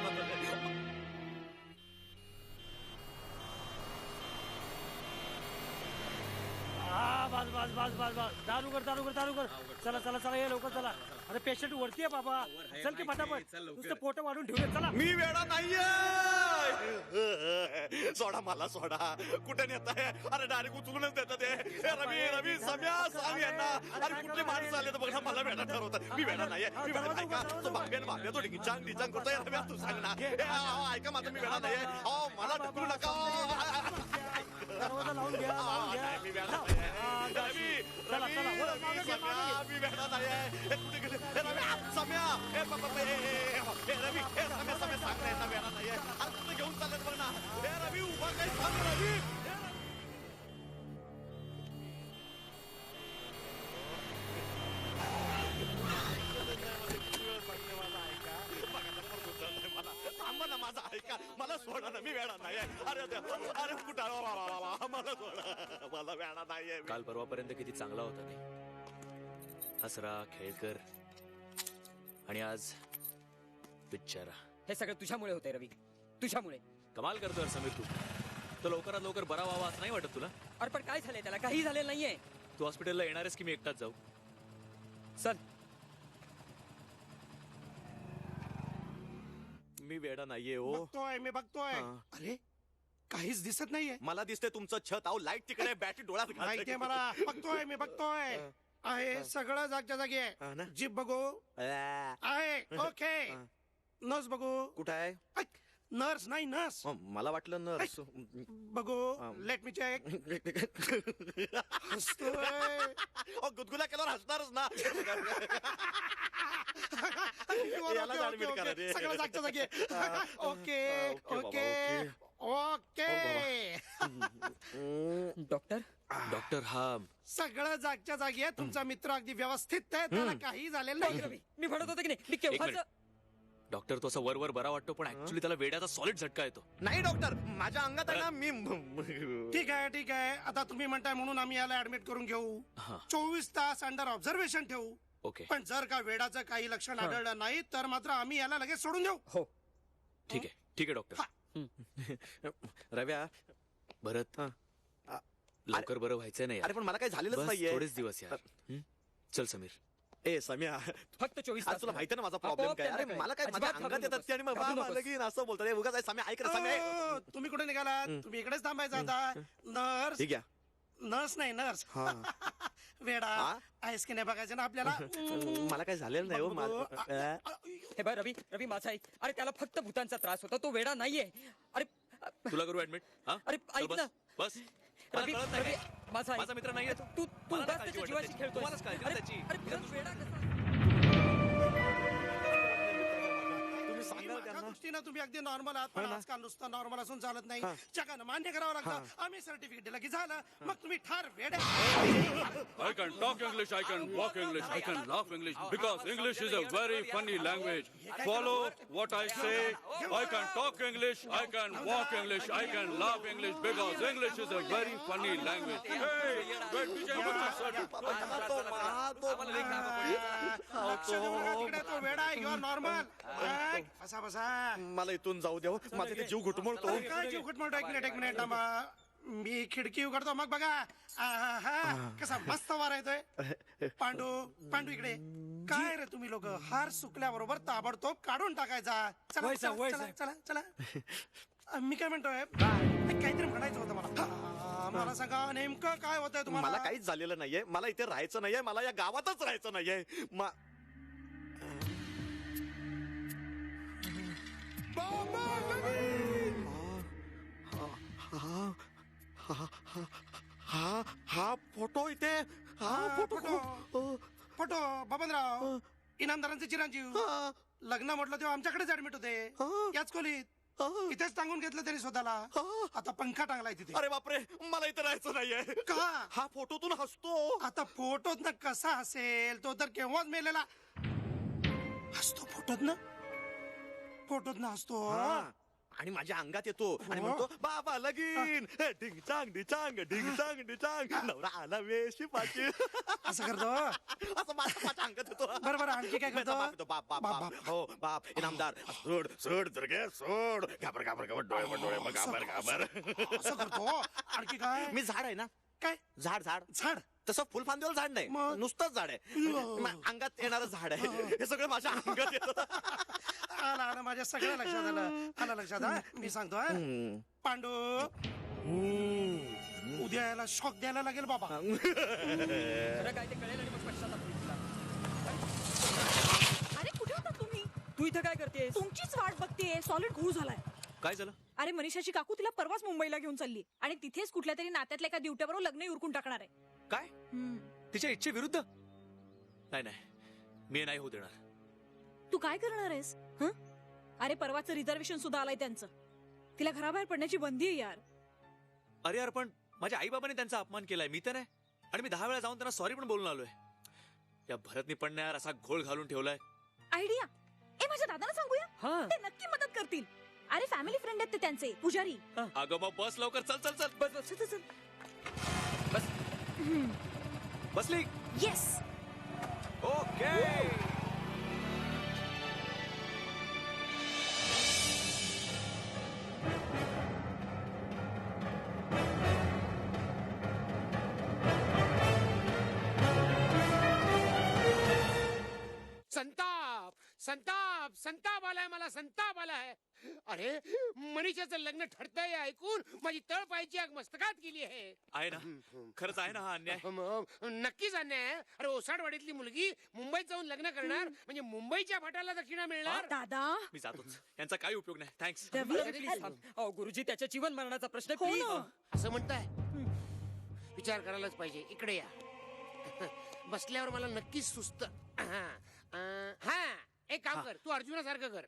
बस दारू कर. चला ये लवकर चला. अरे पेशंट वरती आहे बाबा. चल की फटाफट. नुसतं पोट वाढून ठेवले. चला. मी वेडा नाहीये. सोडा मला सोडा. कुठे नेताय? अरे डायरेक्ट उचलूनच देतात ते. रवी रवी सम्या सांग यांना. अरे कुठले माणसं आले तर बघा मला वेडा ठरवतात. मी वेडा नाहीये. मी वेडा नाही का? तो बाब्या तो डिंचांग डिंचांग करतोय. रवी तू सांग ना. ऐका माझं मी वेडा नाहीये. मला ढकलू नका. लावून घ्या. मी वेडा नाहीये. रवी रवी रवी सम्या मी वेडा नाहीये. कुठे गेले? रवी सम्या रवी सम्या सम्या सांग ना वेडा नाहीये. अरे कुठे घेऊन चालले बघ ना. रवी उभा काही सांग रवी. माझा ऐका मला सोडा ना. मी वेडा नाहीये. अरे अरे कुठं मला सोडा. मला वेडा नाहीये. काल परवापर्यंत किती चांगला होता नाही. हसरा खेळकर आणि आज बिचारा. हे सगळं तुझ्यामुळे होतंय रवी, तुझ्यामुळे. कमाल करतोय समीर तू. तो लवकरात लवकर बरा व्हावा असं नाही वाटत तुला? अरे पण काय झालंय त्याला? काही झालेलं नाहीये. तू हॉस्पिटलला येणारच की मी एकटाच जाऊ? चल. मी वेडा नाहीये हो. बघतोय मी बघतोय. अरे काहीच दिसत नाहीये. मला दिसतंय तुमचं छत. अहो लाईट तिकडे, बॅटरी डोळ्यात माहितीये मला. बघतोय मी बघतोय. आहे सगळं जागच्या जागी आहे. जीप बघू आहे. ओके. नर्स बघू. कुठं आहे? नर्स नाही नर्स. मला वाटलं नर्स. बघू. Let me check. गुदगुला केल्यावर हसणारच ना. सगळं जागच्या जागी. Okay okay okay. Doctor doctor हा सगळं जागच्या जागी आहे. तुमचा मित्र अगदी व्यवस्थित आहे. त्याला काही झालेलं नाही. मी म्हणत होतो की नाही मी केव्हाच. डॉक्टर तो असा वरवर बरा वाटतो पण ऍक्च्युली त्याला वेड्याचा सॉलिड झटका येतो. नाही डॉक्टर माझ्या अंगात आहे ना. मी ठीक आहे ठीक आहे. आता तुम्ही म्हणताय म्हणून आम्ही याला ऍडमिट करून घेऊ. 24 तास अंडर ऑब्झर्वेशन ठेवू. ओके पण जर का वेडाचं काही लक्षण आढळलं नाही तर मात्र आम्ही याला लगेच सोडून देऊ. हो ठीक आहे डॉक्टर. रव्या भरत लवकर बरं व्हायचंय नाही. अरे पण मला काही झालेलंच नाहीये. थोडेच दिवस यार. चल समीर. ए सम्या फक्त 24 तास. तुला माहिती ना माझा प्रॉब्लेम काय? अरे मला काय माझ्या अंगात येतात ते आणि मग लगीन असं बोलतात. उगाच सम्या ऐक रे सम्या. तुम्ही कुठे निघालात? तुम्ही इकडेच थांबायचं आता. नर्स. ठीक आहे. नर्स नाही नर्स. वेडा आहेस की नाही बघायचं ना आपल्याला. मला काय झालेलं नाही हो. हे बघ रवी रवी माझा ऐक. अरे त्याला फक्त भूतांचा त्रास होता. तो वेडा नाहीये. अरे तुला करू ऍडमिट? अरे ऐक ना. बस रवी रवी माझा मित्र नाहीये. तू त्याच्या जीवाशी खेळतोय. त्या दृष्टीनं तुम्ही अगदी नॉर्मल आहात. पण आजकाल नुसतं नॉर्मल असून चालत नाही. जगानं मान्य करावं लागतं. आम्ही सर्टिफिकेट दिलं की झालं. मग तुम्ही ठार वेडे. I can talk English, I can walk English, I can laugh English because English is a very funny language. Follow what I say. I can talk English, I can walk English, I can laugh English because English is a very funny language. Hey, wait, DJ, what's your तो वेडा आहे. You're normal. बसा बसा. मला इथून जाऊ द्या. माझा ते जीव घुटमळतो. काय जीव घुटमळतो? एक मिनिट थांबा. मी खिडकी उघडतो मग बघा. कसा मस्त वारा येतोय. पांडू इकडे. काय रे तुम्ही लोक हार सुकल्याबरोबर ताबडतोब काढून टाकायचा. चला चला चला चला. मी काय म्हणतोय काहीतरी म्हणायचं होतं मला. मला सांगा नेमकं काय होतंय तुम्हाला? मला काहीच झालेलं नाहीये. मला इथे राहायचं नाहीये. मला या गावातच राहायचं नाहीये. हा फोटो इथे. हा फोटो बबनराव इनामदारांचे चिरंजीव. लग्न म्हटलं तेव्हा आमच्याकडेच ऍडमिट होते. याच खोलीत. इथेच टांगून घेतलं त्यांनी स्वतःला. आता पंखा टांगलाय तिथे. अरे बापरे मला इथे राहायचं नाहीये. का? हा फोटोतून हसतो. आता फोटोत ना कसा हसेल? तो तर केव्हाच मेलेला. हसतो फोटोत ना हसतो. आणि माझ्या अंगात येतो आणि म्हणतो बाबा लगीन. ढिंग चांग डिचांग ढिंग चांग डिचांग. नवरा आला वेशी पाची. असं करतो. असं माझ्या अंगात येतो. बरोबर. आणखी काय करतो? बाप बाप हो बाप इनामदार. सोड सोड दुर्गे सोड. घाबर घाबर घाबर डोळे घाबर घाबर. असं करतो. आणखी काय? मी झाड आहे ना. काय? झाड तसं फुल फांदीवर झाड नाही. नुसतंच झाड आहे. अंगात येणारं झाड आहे. हे सगळं माझ्या अंगात येतं. आला आला माझ्या सगळ्या लक्षात आलं लक्षात हा मी सांगतो हा पांडू उद्या याला शॉक द्यायला लागेल बाबा खरं काय ते कळेल आणि मग पश्चाताप होईल तुला. अरे कुठे होता तुम्ही? तू इथं काय करतेस? तुमचीच वाट बघतेय. सॉलिड घूर झालाय. काय झालं? अरे मनीषाची काकू तिला परवाच मुंबईला घेऊन चालली आणि तिथेच कुठल्या तरी नात्यातल्या एका दिवट्याबरोबर लग्न उरकून टाकणार आहे. काय? तिच्या इच्छेविरुद्ध? नाही नाही, मी नाही होऊ देणार. तू काय करणार आहेस? अरे परवाचं रिझर्वेशन सुद्धा आलंय त्यांचं. तिला घराबाहेर पडण्याची बंदी आहे यार. अरे यार, पण माझ्या आई बाबांनी त्यांचा अपमान केलाय, मी तर नाही. आणि मी 10 वेळा जाऊन त्यांना सॉरी पण बोलून आलोय. या भरतनी पण यार असा घोळ घालून ठेवलाय. आयडिया. माझ्या दादाला सांगूया, ते नक्की मदत करतील. अरे फॅमिली फ्रेंड आहेत ते त्यांचे पुजारी. अगं मग बस लवकर, चल चल चल. बस बस चल बस. बसली? येस. ओके. संताप संताप संताप आलाय, मला संताप आलाय. अरे मनीषाचं लग्न ठरतंय ऐकून माझी तळ पायची आग मस्तकात गेली आहे ना. खरंच आहे ना हा अन्याय? नक्कीच अन्याय आहे. अरे ओसाडवाडीतली मुलगी मुंबईत जाऊन लग्न करणार म्हणजे मुंबईच्या भटाला दक्षिणा मिळणार. दादा मी जातोच, यांचा काही उपयोग नाही. थँक्स. गुरुजी त्याच्या जीवन मरणाचा प्रश्न हो प्लीज. असं म्हणताय? विचार करायलाच पाहिजे. इकडे या. बसल्यावर मला नक्कीच सुस्त. हा एक काम कर, तू अर्जुनासारखं कर.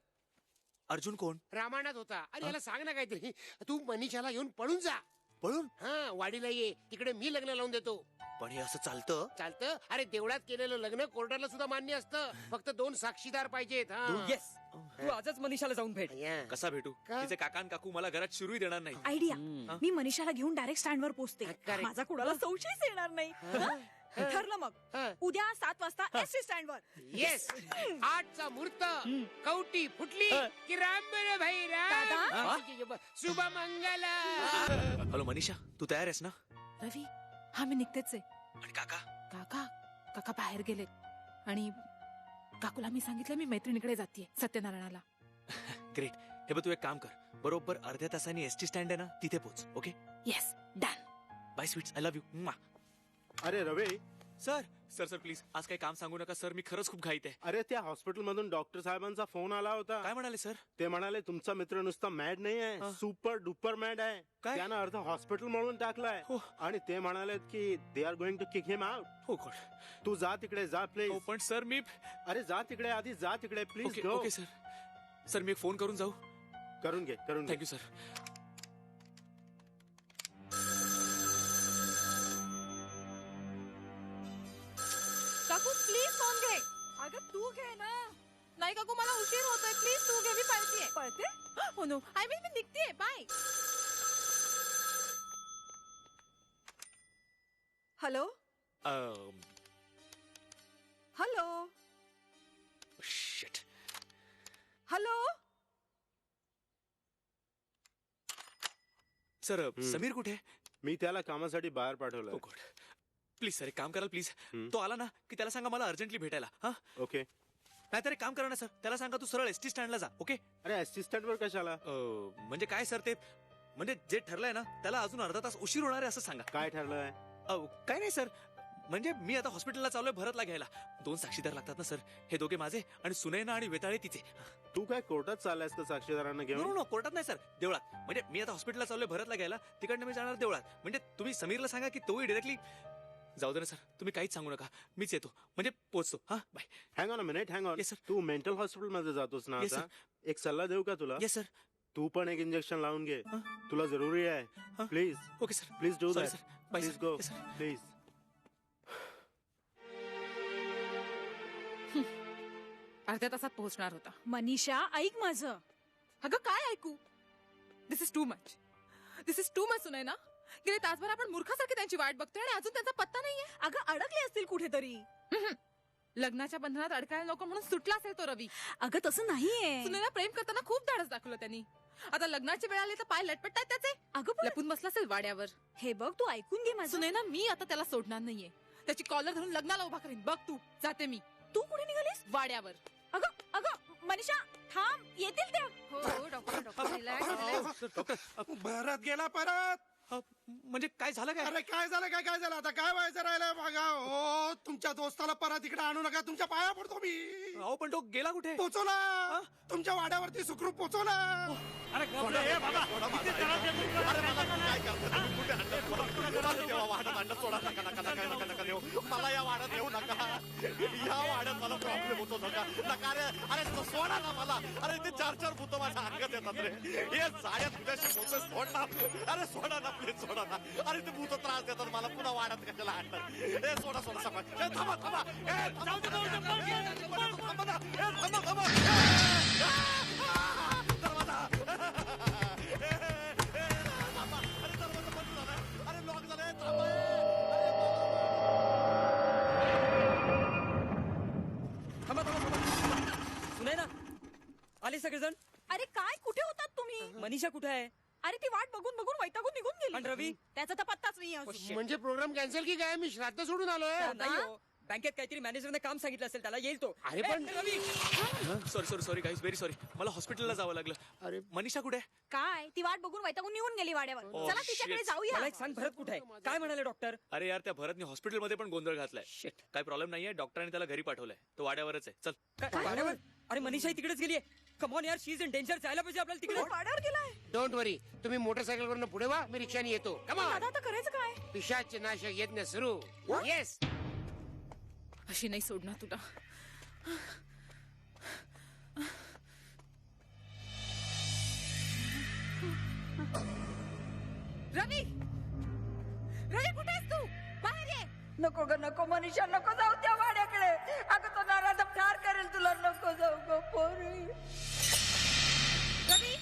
अर्जुन कोण? रामायणात होता. अरे याला सांग ना काहीतरी. तू मनीषाला घेऊन पळून जा. पळून? हा वाडीला ये, तिकडे मी लग्न लावून देतो. पण हे असं चालतं? चालतं. अरे देवळात केलेलं लग्न कोर्टाला सुद्धा मान्य असतं. फक्त 2 साक्षीदार पाहिजेत. येस. तू आजच मनीषाला जाऊन भेट. कसा भेटू? तिचे काका आणि काकू मला घरात शिरूही देणार नाही. आयडिया. मी मनीषाला घेऊन डायरेक्ट स्टँडवर पोहोचते. माझा कुणाला संशयच येणार नाही. ठरलं मग. उद्या 7 वाजता एसटी स्टँडवर. येस. 8चा मुहूर्त. कवटी फुटली की राम बरे भाई राम. शुभ मंगल. हॅलो मनीषा, तू तयार आहेस ना? रवी, हा मी निघतेच आहे. आणि काका? काका बाहेर गेले आणि काकूला मी सांगितलं मी मैत्रिणीकडे जातीये सत्यनारायणाला. ग्रेट. हे बघ, तू एक काम कर, बरोबर अर्ध्या तासाने एसटी स्टँड आहे ना, तिथे पोहोच. Okay? Yes, done. Buy sweets, I love you. अरे रवी. सर सर सर प्लीज आज काही काम सांगू नका सर, मी खरंच खूप घाईत आहे. अरे त्या हॉस्पिटल मधून डॉक्टर साहेबांचा फोन आला होता. काय म्हणाले सर? ते म्हणाले तुमचा मित्र नुसता मॅड नाही आहे, सुपर डुपर मॅड आहे. त्यानं अर्ध हॉस्पिटल म्हणून टाकलाय. आणि ते म्हणाले की they are going to kick him out. हो गॉड. तू जा तिकडे, जा प्लीज. पण सर मी. अरे जा तिकडे, आधी जा तिकडे प्लीज. Okay sir. सर मी एक फोन करून जाऊ? करून घे. Thank you sir. काकू प्लीज फोन घे. अगं तू घे ना. नाही काकू, मला उशीर होतोय. प्लीज तू घे, मी पळतीये. पळते? हो नो, आय मीन मी निघतेय. Bye. Hello hello shit. Hello. Sir Sameer कुठे? मी त्याला कामासाठी बाहेर पाठवलं. प्लीज सर एक काम कराल प्लीज. तो आला ना की त्याला सांगा मला अर्जंटली भेटायला. हा ओके. नाहीतर एक काम करा ना सर, त्याला सांगा तू सरळ एसटी स्टँडला जा. ओके? अरे एसटी स्टँड वर कशाला? म्हणजे काय सर, ते म्हणजे जे ठरलंय ना त्याला अजून अर्धा तास उशीर होणार आहे असं सांगा. काय ठरलंय? काय नाही सर, म्हणजे मी आता हॉस्पिटलला चाललोय भरतला घ्यायला. 2 साक्षीदार लागतात ना सर, हे दोघे माझे आणि सुनैना आणि वेताळे तिचे. तू काय कोर्टात चाललायस का साक्षीदारांना घेऊन? नो कोर्टात नाही सर, देवळात. म्हणजे मी आता हॉस्पिटलला चाललोय भरतला घ्यायला, तिकडनं मी जाणार देवळात. म्हणजे तुम्ही समीरला सांगा की तोही डिरेक्टली जाऊ दे ना सर, तुम्ही काहीच सांगू नका, मीच येतो म्हणजे पोहोचतो. हा bye. Hang on a minute, hang on. तू मेंटल हॉस्पिटल मध्ये जातोस ना आता? एक सल्ला देऊ का तुला? Yes sir. तू पण एक इंजेक्शन लावून घे, तुला जरुरी आहे. Please. Okay sir. Please do that. Please go please. अर्ध्या तासात पोहोचणार होता. मनीषा ऐक माझं. अगं काय ऐकू? दिस इज टू मच सुनाय ना. गेले तासभर आपण मूर्खासारखी त्यांची वाट बघतोय आणि अजून त्यांचा पत्ता नाहीये. अगं अडकले असतील कुठेतरी. लग्नाच्या बंधनात अडकायला नको म्हणून सुटला असेल तो रवी. अगं तसं नाहीये. सुनेला प्रेम करताना खूप धाडस दाखवलं त्यांनी. आता लग्नाची वेळ आली तर पाय लटपटतायत त्याचे. अगं लपून बसला असेल वाड्यावर. हे बघ तू ऐकून घे माझं. सुनेना मी आता त्याला सोडणार नाहीये. त्याची कॉलर धरून लग्नाला उभा करीन. बघ तू. जाते मी. तू कुठे निघालीस? वाड्यावर. अगं मनीषा थांब येतील त्या हो डॉक्टर भरत गेला परत म्हणजे काय झालं काय अरे काय झालं आता काय व्हायचं राहिलं बघा हो तुमच्या दोस्ताला परत इकडे आणू नका तुमच्या पाया पडतो मी अहो पण तो गेला कुठे पोचवला तुमच्या वाड्यावरती सुखरूप पोचवला अरे मला या वाड्यात येऊ नका या वाड्यात मला प्रॉब्लेम होतो नका अरे सोडा ना मला अरे ते 4 भूत माझ्या अंगात येतात रे हे जाड्या तुझ्याशी बोलतोय सोड ना अरे सोडा ना प्लीज सोडा ना अरे ते भूत त्रास देतात मला पुन्हा वाड्यात कशाला आणतात हे सोडा थांबा अरे लॉक झालंय सुनाय ना आले सगळेजण. अरे काय कुठे होतात तुम्ही मनीषा कुठे आहे? अरे ती वाट बघून बघून वैतागून निघून गेली आणि रवी? त्याचा तर पत्ताच नाही अजून. म्हणजे प्रोग्राम कॅन्सल की काय? मी श्राद्ध सोडून आलोय. नाही हो, बँकेत काहीतरी मॅनेजरने काम सांगितलं असेल त्याला, येईल तो. अरे पण sorry sorry guys very sorry मला हॉस्पिटलला जावं लागलं. अरे मनीषा कुठे? काय ती वाट बघून वैतागून निघून गेली वाड्यावर. Oh, चला तिच्याकडे shit. जाऊया. मला एक सांग, भरत कुठे आहे? काय म्हणाले डॉक्टर? अरे यार त्या भरतने हॉस्पिटलमध्ये पण गोंधळ घातलाय. शिट काय प्रॉब्लेम नाहीये, डॉक्टरांनी त्याला घरी पाठवलंय. तो वाड्यावरच आहे. चल. काय वाड्यावर? अरे मनीषा तिकडेच गेलीये. कम ऑन यार, शी इज इन डेंजर. जायला पाहिजे आपल्याला तिकडे. वाड्यावर गेलाय. डोंट वरी, तुम्ही मोटरसायकल वरून पुढे वा, मी रिक्षाने येतो. Come on. आता करायचं काय? पिशाच नाशक यज्ञ सुरू. येस. अशी नाही सोडणार तुला. रवी रवी कुठे आहेस तू? बाहेर ये. नको ग नको मनीषा, नको जाऊ त्या वाड्याकडे. अगं तो नाराज ठार करेल तुला. नको जाऊ ग पोरी. रवी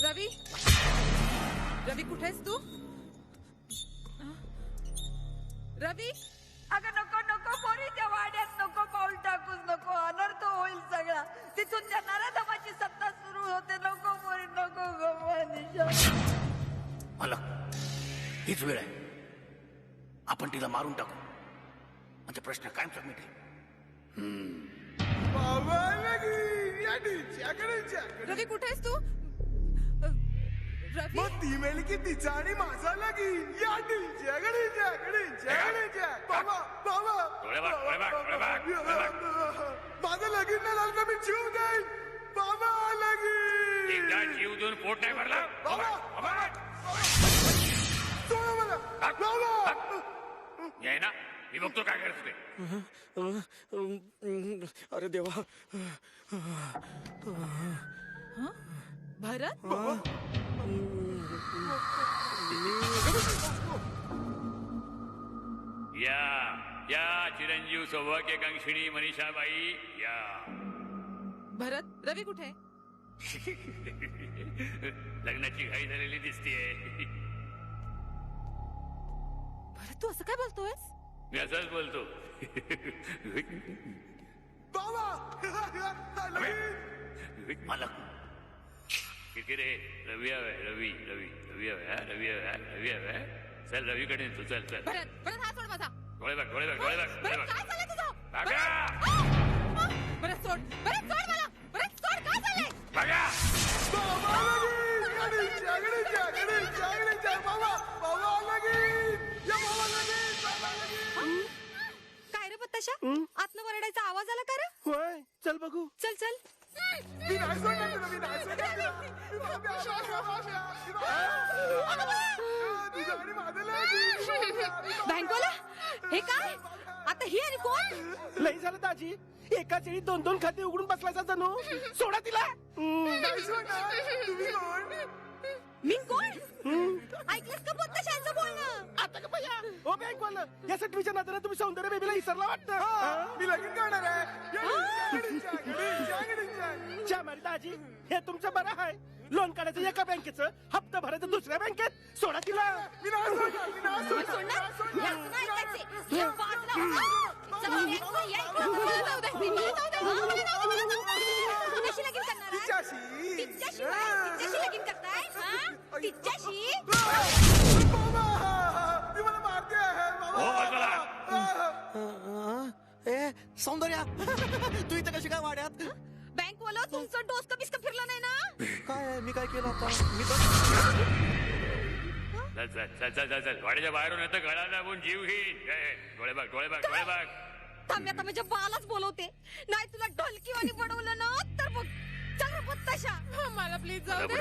रवी रवी कुठे आहेस तू? रवी अगं नको नको पोरी, त्या वाड्यात नको पाऊल टाकूस. नको, अनर्थ होईल सगळा. तिथून त्या नराधमाची सत्ता सुरू होते. नको पोरी, नको ग मनीषा. मला हीच वेळ आहे, आपण तिला मारून टाकू म्हणजे प्रश्न कायमचा मिटेल. रवी कुठे आहेस तू? रवी ती मेली की तिचा आणि माझा लगीन. या बाबा बाबा माझं लगीन नाही झालं तर मी जीव देईन. बाबा लगीन जीव देऊन पोट नाही भरला. सोडा मला बाबा. ये ना, मी बघतो काय करत होते. अरे देवा. भरत या चिरंजीव सौभाग्यकांक्षिणी मनीषाबाई या. भरत रवी कुठे आहे? लग्नाची घाई झालेली दिसतीये. भरत तू असं काय बोलतोयस? मी असंच बोलतो. मला किती रे? रवी हवाय, रवी रवी रवी हवाय, रवी हवाय, रवी हवाय. चल रवीकडे तू, चल चल. भरत भरत हात सोड माझा. डोळे बघ, डोळे बघ, डोळे बघ, डोळे भरत बघ. काय झालंय तुझं? बघा. भरत सोड, भरत सोड मला. भरत सोड, काय झालंय? बघा. काय रे पत्ताशा, आतनं वरडायचा आवाज आला का रे? होय, चल बघू. चल चल. मी नाही सोडणार तुला, मी नाही सोडणार तुला. तुझं आणि माझं लगीन. बँकवाला हे काय? आता ही आणि कोण? लई झालं दाजी, एकाच वेळी 2-2 खाते उघडून बसलायचा जणू. सोडा तिला. नाही सोडणार. तुम्ही कोण? मी कोण? ऐकलंस का पत्ताशांचं बोलणं? आता का भैया? ओ बँकवाला, या सटवीच्या नात्याने तुम्ही सौंदर्य बेबीला विसरला वाटतं. मी लगीन करणार आहे. दाजी, हे तुमचं बरं आहे. लोन काढायचं एका बँकेचं, हप्ता भरायचं दुसऱ्या बँकेत. सोडा तिला. मी नाही सोडणार, मी नाही सोडणार. हो, बाजूला. सौंदर्या तू इथे कशी काय वाड्यात? बँक वाला तुमचं डोस कमीच का फिरला नाही ना? काय मी काय केलं आता? मी चल चल चल चल चल चल वाड्याच्या बाहेरून येतं गळा दाबून जीव घेईन. डोळे बघ डोळे बघ डोळे बघ. थांब आता माझ्या बालाच बोलवते. नाही तुला ढोलकीवाणी बनवलं ना तर बघ चल तशा. मला प्लीज जाऊ दे.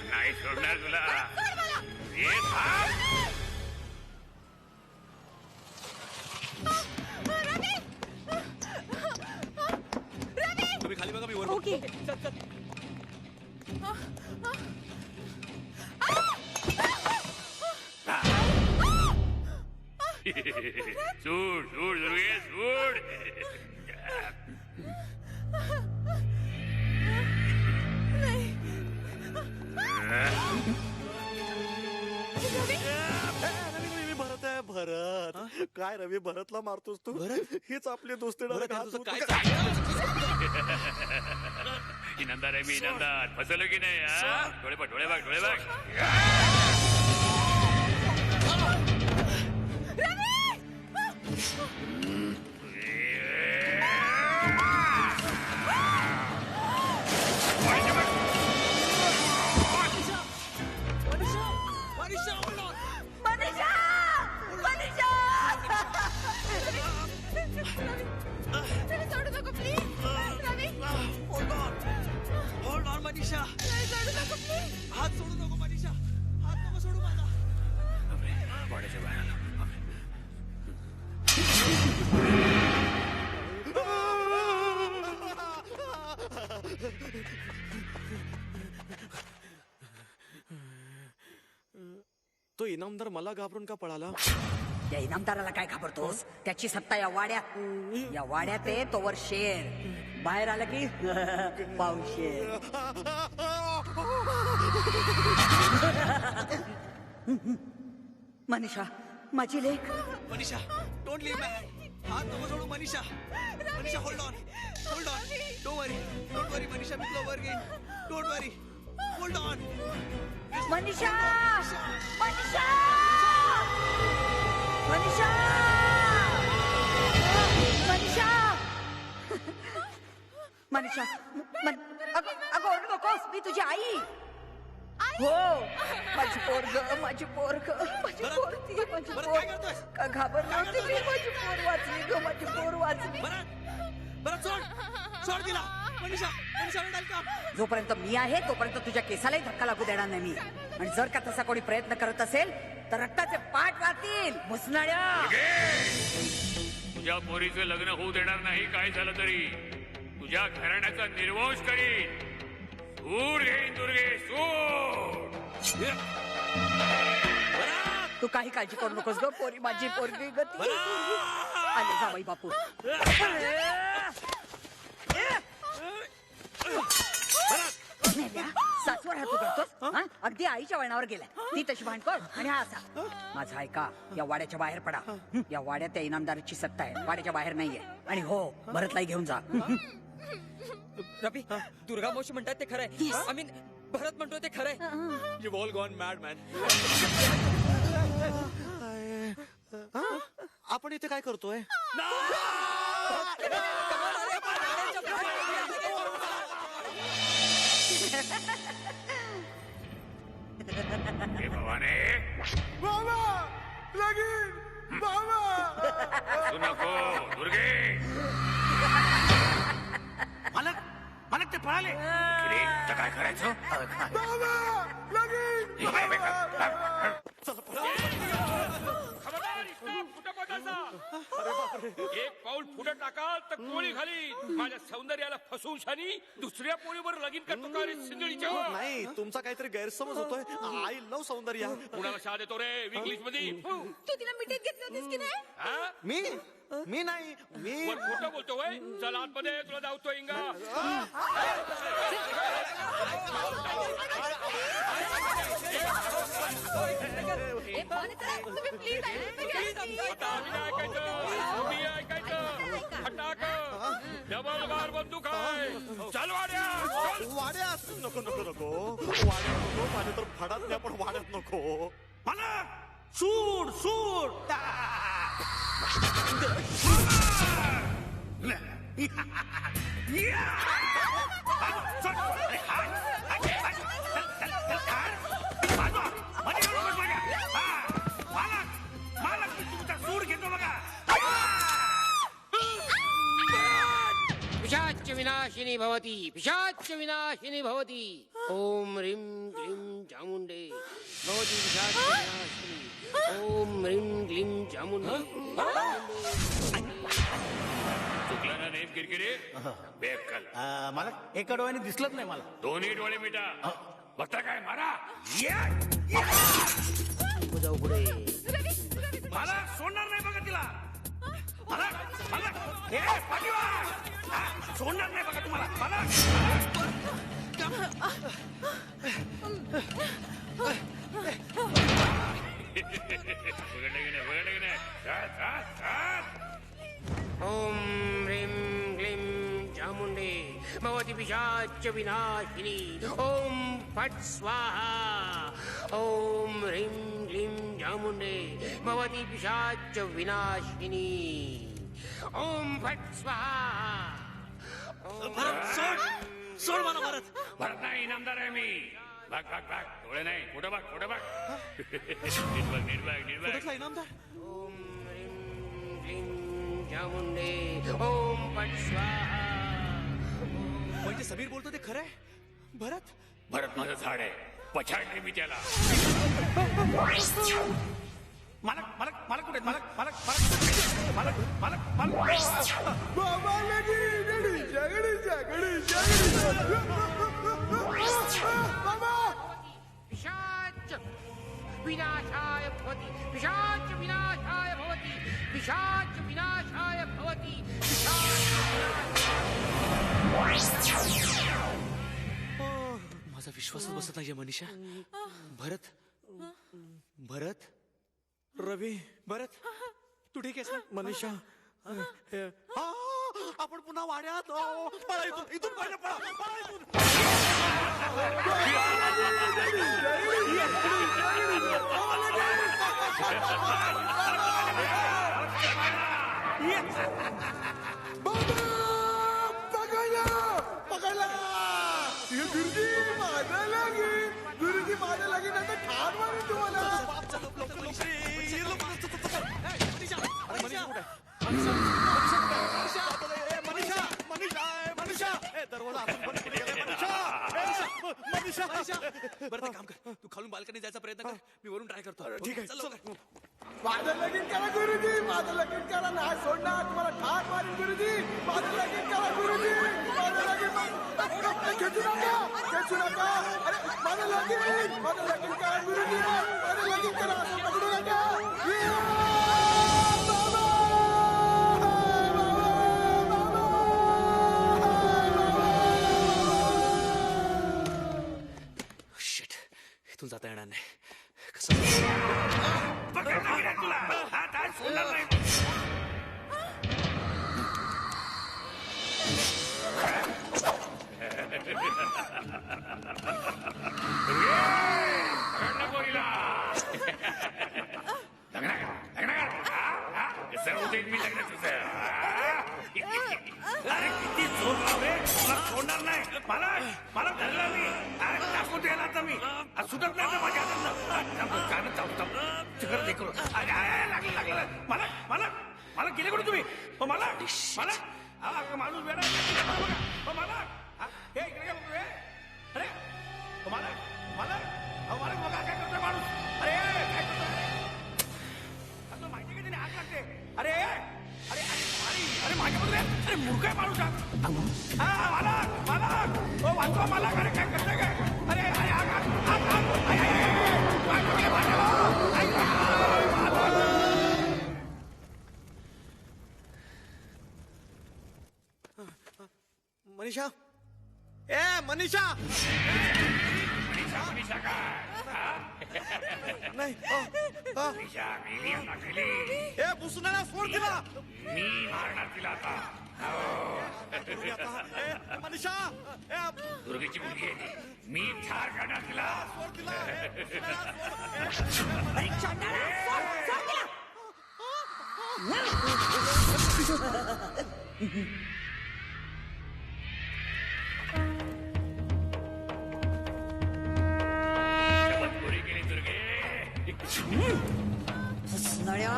नाही सोडणार तुला. ये थांब. तुम्ही खाली बघा मी वर ओके. सूड सूड दुर्गे सूड. भरत आहे भरत. काय रवी भरतला मारतोस तू? हीच आपली दोस्ती. ही नंदा रे मी नंदा फसवलं की नाही? डोळे बघ डोळे बघ डोळे बघ. हात सोडू नको मनीषा. हात नको सोडू माझा. वाड्याच्या बाहेर आलो. तो इनामदार मला घाबरून का पळाला? या इनामदाराला काय घाबरतोस? त्याची सत्ता या वाड्यात. या वाड्यात आहे तोवर शेर. बाहेर आला की पावशेर. मनीषा माझी लेक. Manisha don't leave man. हात नको सोडू Manisha. Manisha hold on hold on. Don't worry Manisha. मी तुला वर घेईन. Don't worry. Hold on Manisha. Manisha Manisha Manisha Manisha. अगं ओरडू नकोस. मी तुझी आई. हो माझी पोरग माझी पोरग माझी पोरती माझी पोर. का घाबर नव्हती मी. माझी पोर वाचली ग. माझी पोर वाचली. बरं सोड सोड दिला. मनीषा मनीषा रडाल का? जोपर्यंत मी आहे तोपर्यंत तुझ्या केसालाही धक्का लागू देणार नाही मी. आणि जर का तसा कोणी प्रयत्न करत असेल तर रक्ताचे पाठ वाहतील. मुसनाड्या. तुझ्या पोरीचं लग्न होऊ देणार नाही. काय झालं तरी तुझ्या घराण्याचा निर्वंश करीन. सूड घेईन दुर्गे सूड. तू काही काळजी करू नकोस ग. पोरी माझी पोरगी गती आले जावई बापू. सासवर हात करतोस. अगदी आईच्या वळणावर गेलाय. ती तशी भांडखोर आणि हा असा. माझा ऐका. या वाड्याच्या बाहेर पडा. या वाड्यात त्या इनामदाराची सत्ता आहे. वाड्याच्या बाहेर नाहीये. आणि हो भरतलाही घेऊन जा. रवी दुर्गा मावशी म्हणतात ते खरंय. आय मीन भरत म्हणतो ते खरंय. You all gone mad man. आपण इथे काय करतोय? भवाने बाबा लगीन बाबा. तू नको दुर्गे. मालक मालक ते पळाले. तर काय करायचं? बाबा लगीन. एक पाऊल पुढे टाकाल तर गोळी घाली. माझ्या सौंदर्याला फसवून शानी दुसऱ्या पोळीवर लगीन करतो का रे सिंदळीच्या? नाही तुमचा काहीतरी गैरसमज होतोय. I love Soundarya. कुणाला शाह देतो रे इंग्लिश मध्ये? तू तिला मिठीत घेतली होतीस की नाही? मी नाही. मी खोटं बोलतोय. चल आतमध्ये तुला धावतो इंगा. डबल बार बंदूक आहे. चल वाड्यात नको नको नको. वाड्यात नको. माझ्या तर फडात नाही पण वाड्यात नको. मालक सूड सूड. सूर घेतो बघा. पिशाच विनाशिनी भवती, पिशाच विनाशिनी भवती. ओम ह्रीं क्लीं चामुंडे भवती पिशाच विनाशिनी. ओम ह्रीं क्लीं चामुंडे. चुकला ना नेम किरकिरे बेअक्कल. मला एका डोळ्याने दिसलंच नाही मला. दोन्ही डोळे मिटा. बघता काय मारा. जाऊ पुढे. मला सोडणार नाही बघा तिला. मला मला हे पाठीवा. सोडणार नाही बघा तुम्हाला. मला ओम ह्रीं क्लीं चामुंडे भवती पिशाच विनाशिनी. ओम फट स्वाहा. ओम ह्रीं क्लीं चामुंडे भवती पिशाच विनाशिनी. ओम फट स्वाहा. सोड मला भारत. भरत नाही इनामदार आहे मी. भाग भाग भाग. डोळे नाही पुढं बघ पुढं बघ. नीट बघ नीट बघ नीट बघ. इनामदार. ओम ह्रीं क्लीं चामुंडे ओम फट स्वाहा. म्हणजे समीर बोलतो ते खरं आहे. भरत भरत माझं झाड आहे. पछाडले मी त्याला. मला मला मला कुठे मला मला मला मला मला पिशाच विनाशाय भवति. पिशाच विनाशाय भवति. पिशाच विनाशाय भवति. माझा विश्वासच बसत नाहीये मनीषा. भरत भरत रवी भरत तू ठीक आहेस ना? मनीषा आपण पुन्हा वाड्यात. पळा इथून इथून पळा पळा पळा इथून. पकडला गुरुजी माझा लागे. गुरुजी माझा लागे नाही तर ठार मारेल तुम्हाला. बरं काम कर. तू खालून बाल्कनी जायचा प्रयत्न कर. मी वरून ट्राय करतो. ठीक आहे. चल लवकर. माझं लगीन करा गुरुजी. माझं लगीन करा. नाही सोडणार तुम्हाला. ठार मारेल गुरुजी. माझं लगीन करा गुरुजी. माझं लगीन खेचू नका खेचू नका. अरे माझं लगीन करा गुरुजी. माझं लगीन करा. पकडू नका. शिट इथून जाता येणार नाही. कसं तुला हात आज सोडणार नाही. अरे किती जोर लावले. मला सोडणार नाही. मला मला धरला मी. अरे टाकून द्यायला आता मी. सुटत नाही तर माझ्या लागलं लागलं. मला मला मला गेले कुठे तुम्ही? मला मला माणूस वेळा मला हे इकडे बघ. अरे मला मला मला बघा काय करतोय माणूस. अरे काय करतोय. माहिती का तिने आग लागते. अरे अरे अरे माझ्याबद्दल अरे मूर्ख आहे माणूस. मला मला वाचवा मला. अरे काय करतोय काय. अरे अरे आग आग आग मनीषा ए मनीषा मनीषा काय नाही. मनीषा गेली आता गेली. ए बुसण्याला सोड तिला. मी मारणार तिला आता. मनीषा दुर्गेची मुलगी आहे ती. मी ठार करणार तिला. चमत्पुरी केली दुर्गे सुसणाऱ्या.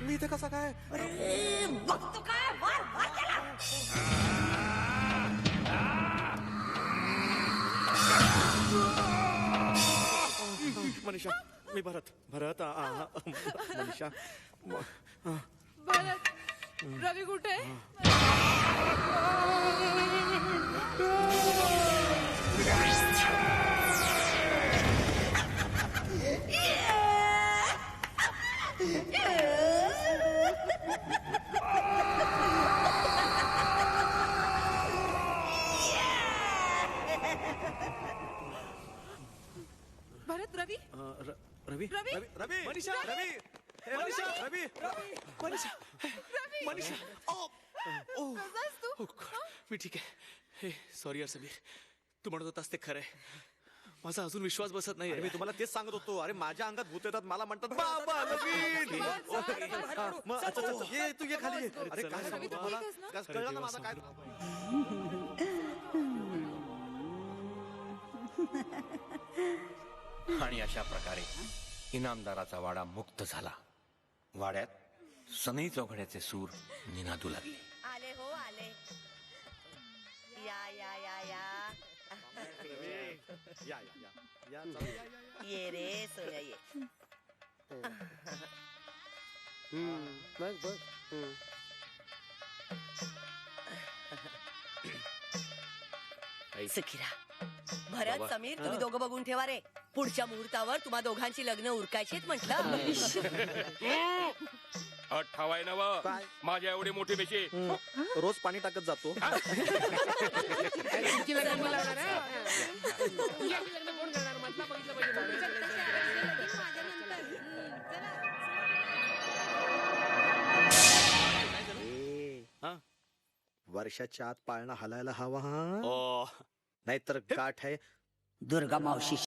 मी इथे कसा काय अरे बघतो काय वार वार त्याला. मनीषा मी भरत भरत मनीषा भरत रवी कुठे भरत रवी रवी रवी? रवी मनीषा रवी हे मनीषा रवी मनीषा मनीषा कसास तू मी ठीक आहे. हे सॉरी यार समीर, तू म्हणत होतास ते खरंय. माझा अजून विश्वास बसत नाही. अरे मी तुम्हाला तेच सांगत होतो. अरे माझ्या अंगात भूत येतात, मला म्हणतात बाबा नवीन. मग अच्छा ये तू ये खाली ये. अरे काय सांगू तुम्हाला, कळलं ना माझा काय. आणि अशा प्रकारे इनामदाराचा वाडा मुक्त झाला. वाड्यात सनई चौघड्याचे सूर निनादू लागले. आले हो आले. या या या या या या ये रे सोन्या ये. बघ बघ सुखीरा. भरत समीर तुम्ही दोघं बघून ठेवा रे. पुढच्या मुहूर्तावर तुम्हा दोघांची लग्न उरकायचीत म्हटलं. ठावाय नव माझ्या एवढे मोठे बेचे रोज पाणी टाकत जातो. तुमची लग्न कोण लावणार आहे? तुझी आम्ही लग्न कोण करणार? मधला बघितलं हा वर्षाच्या आत पाळणा हलायला हवा हा नाहीतर गाठ आहे. दुर्गा मावशी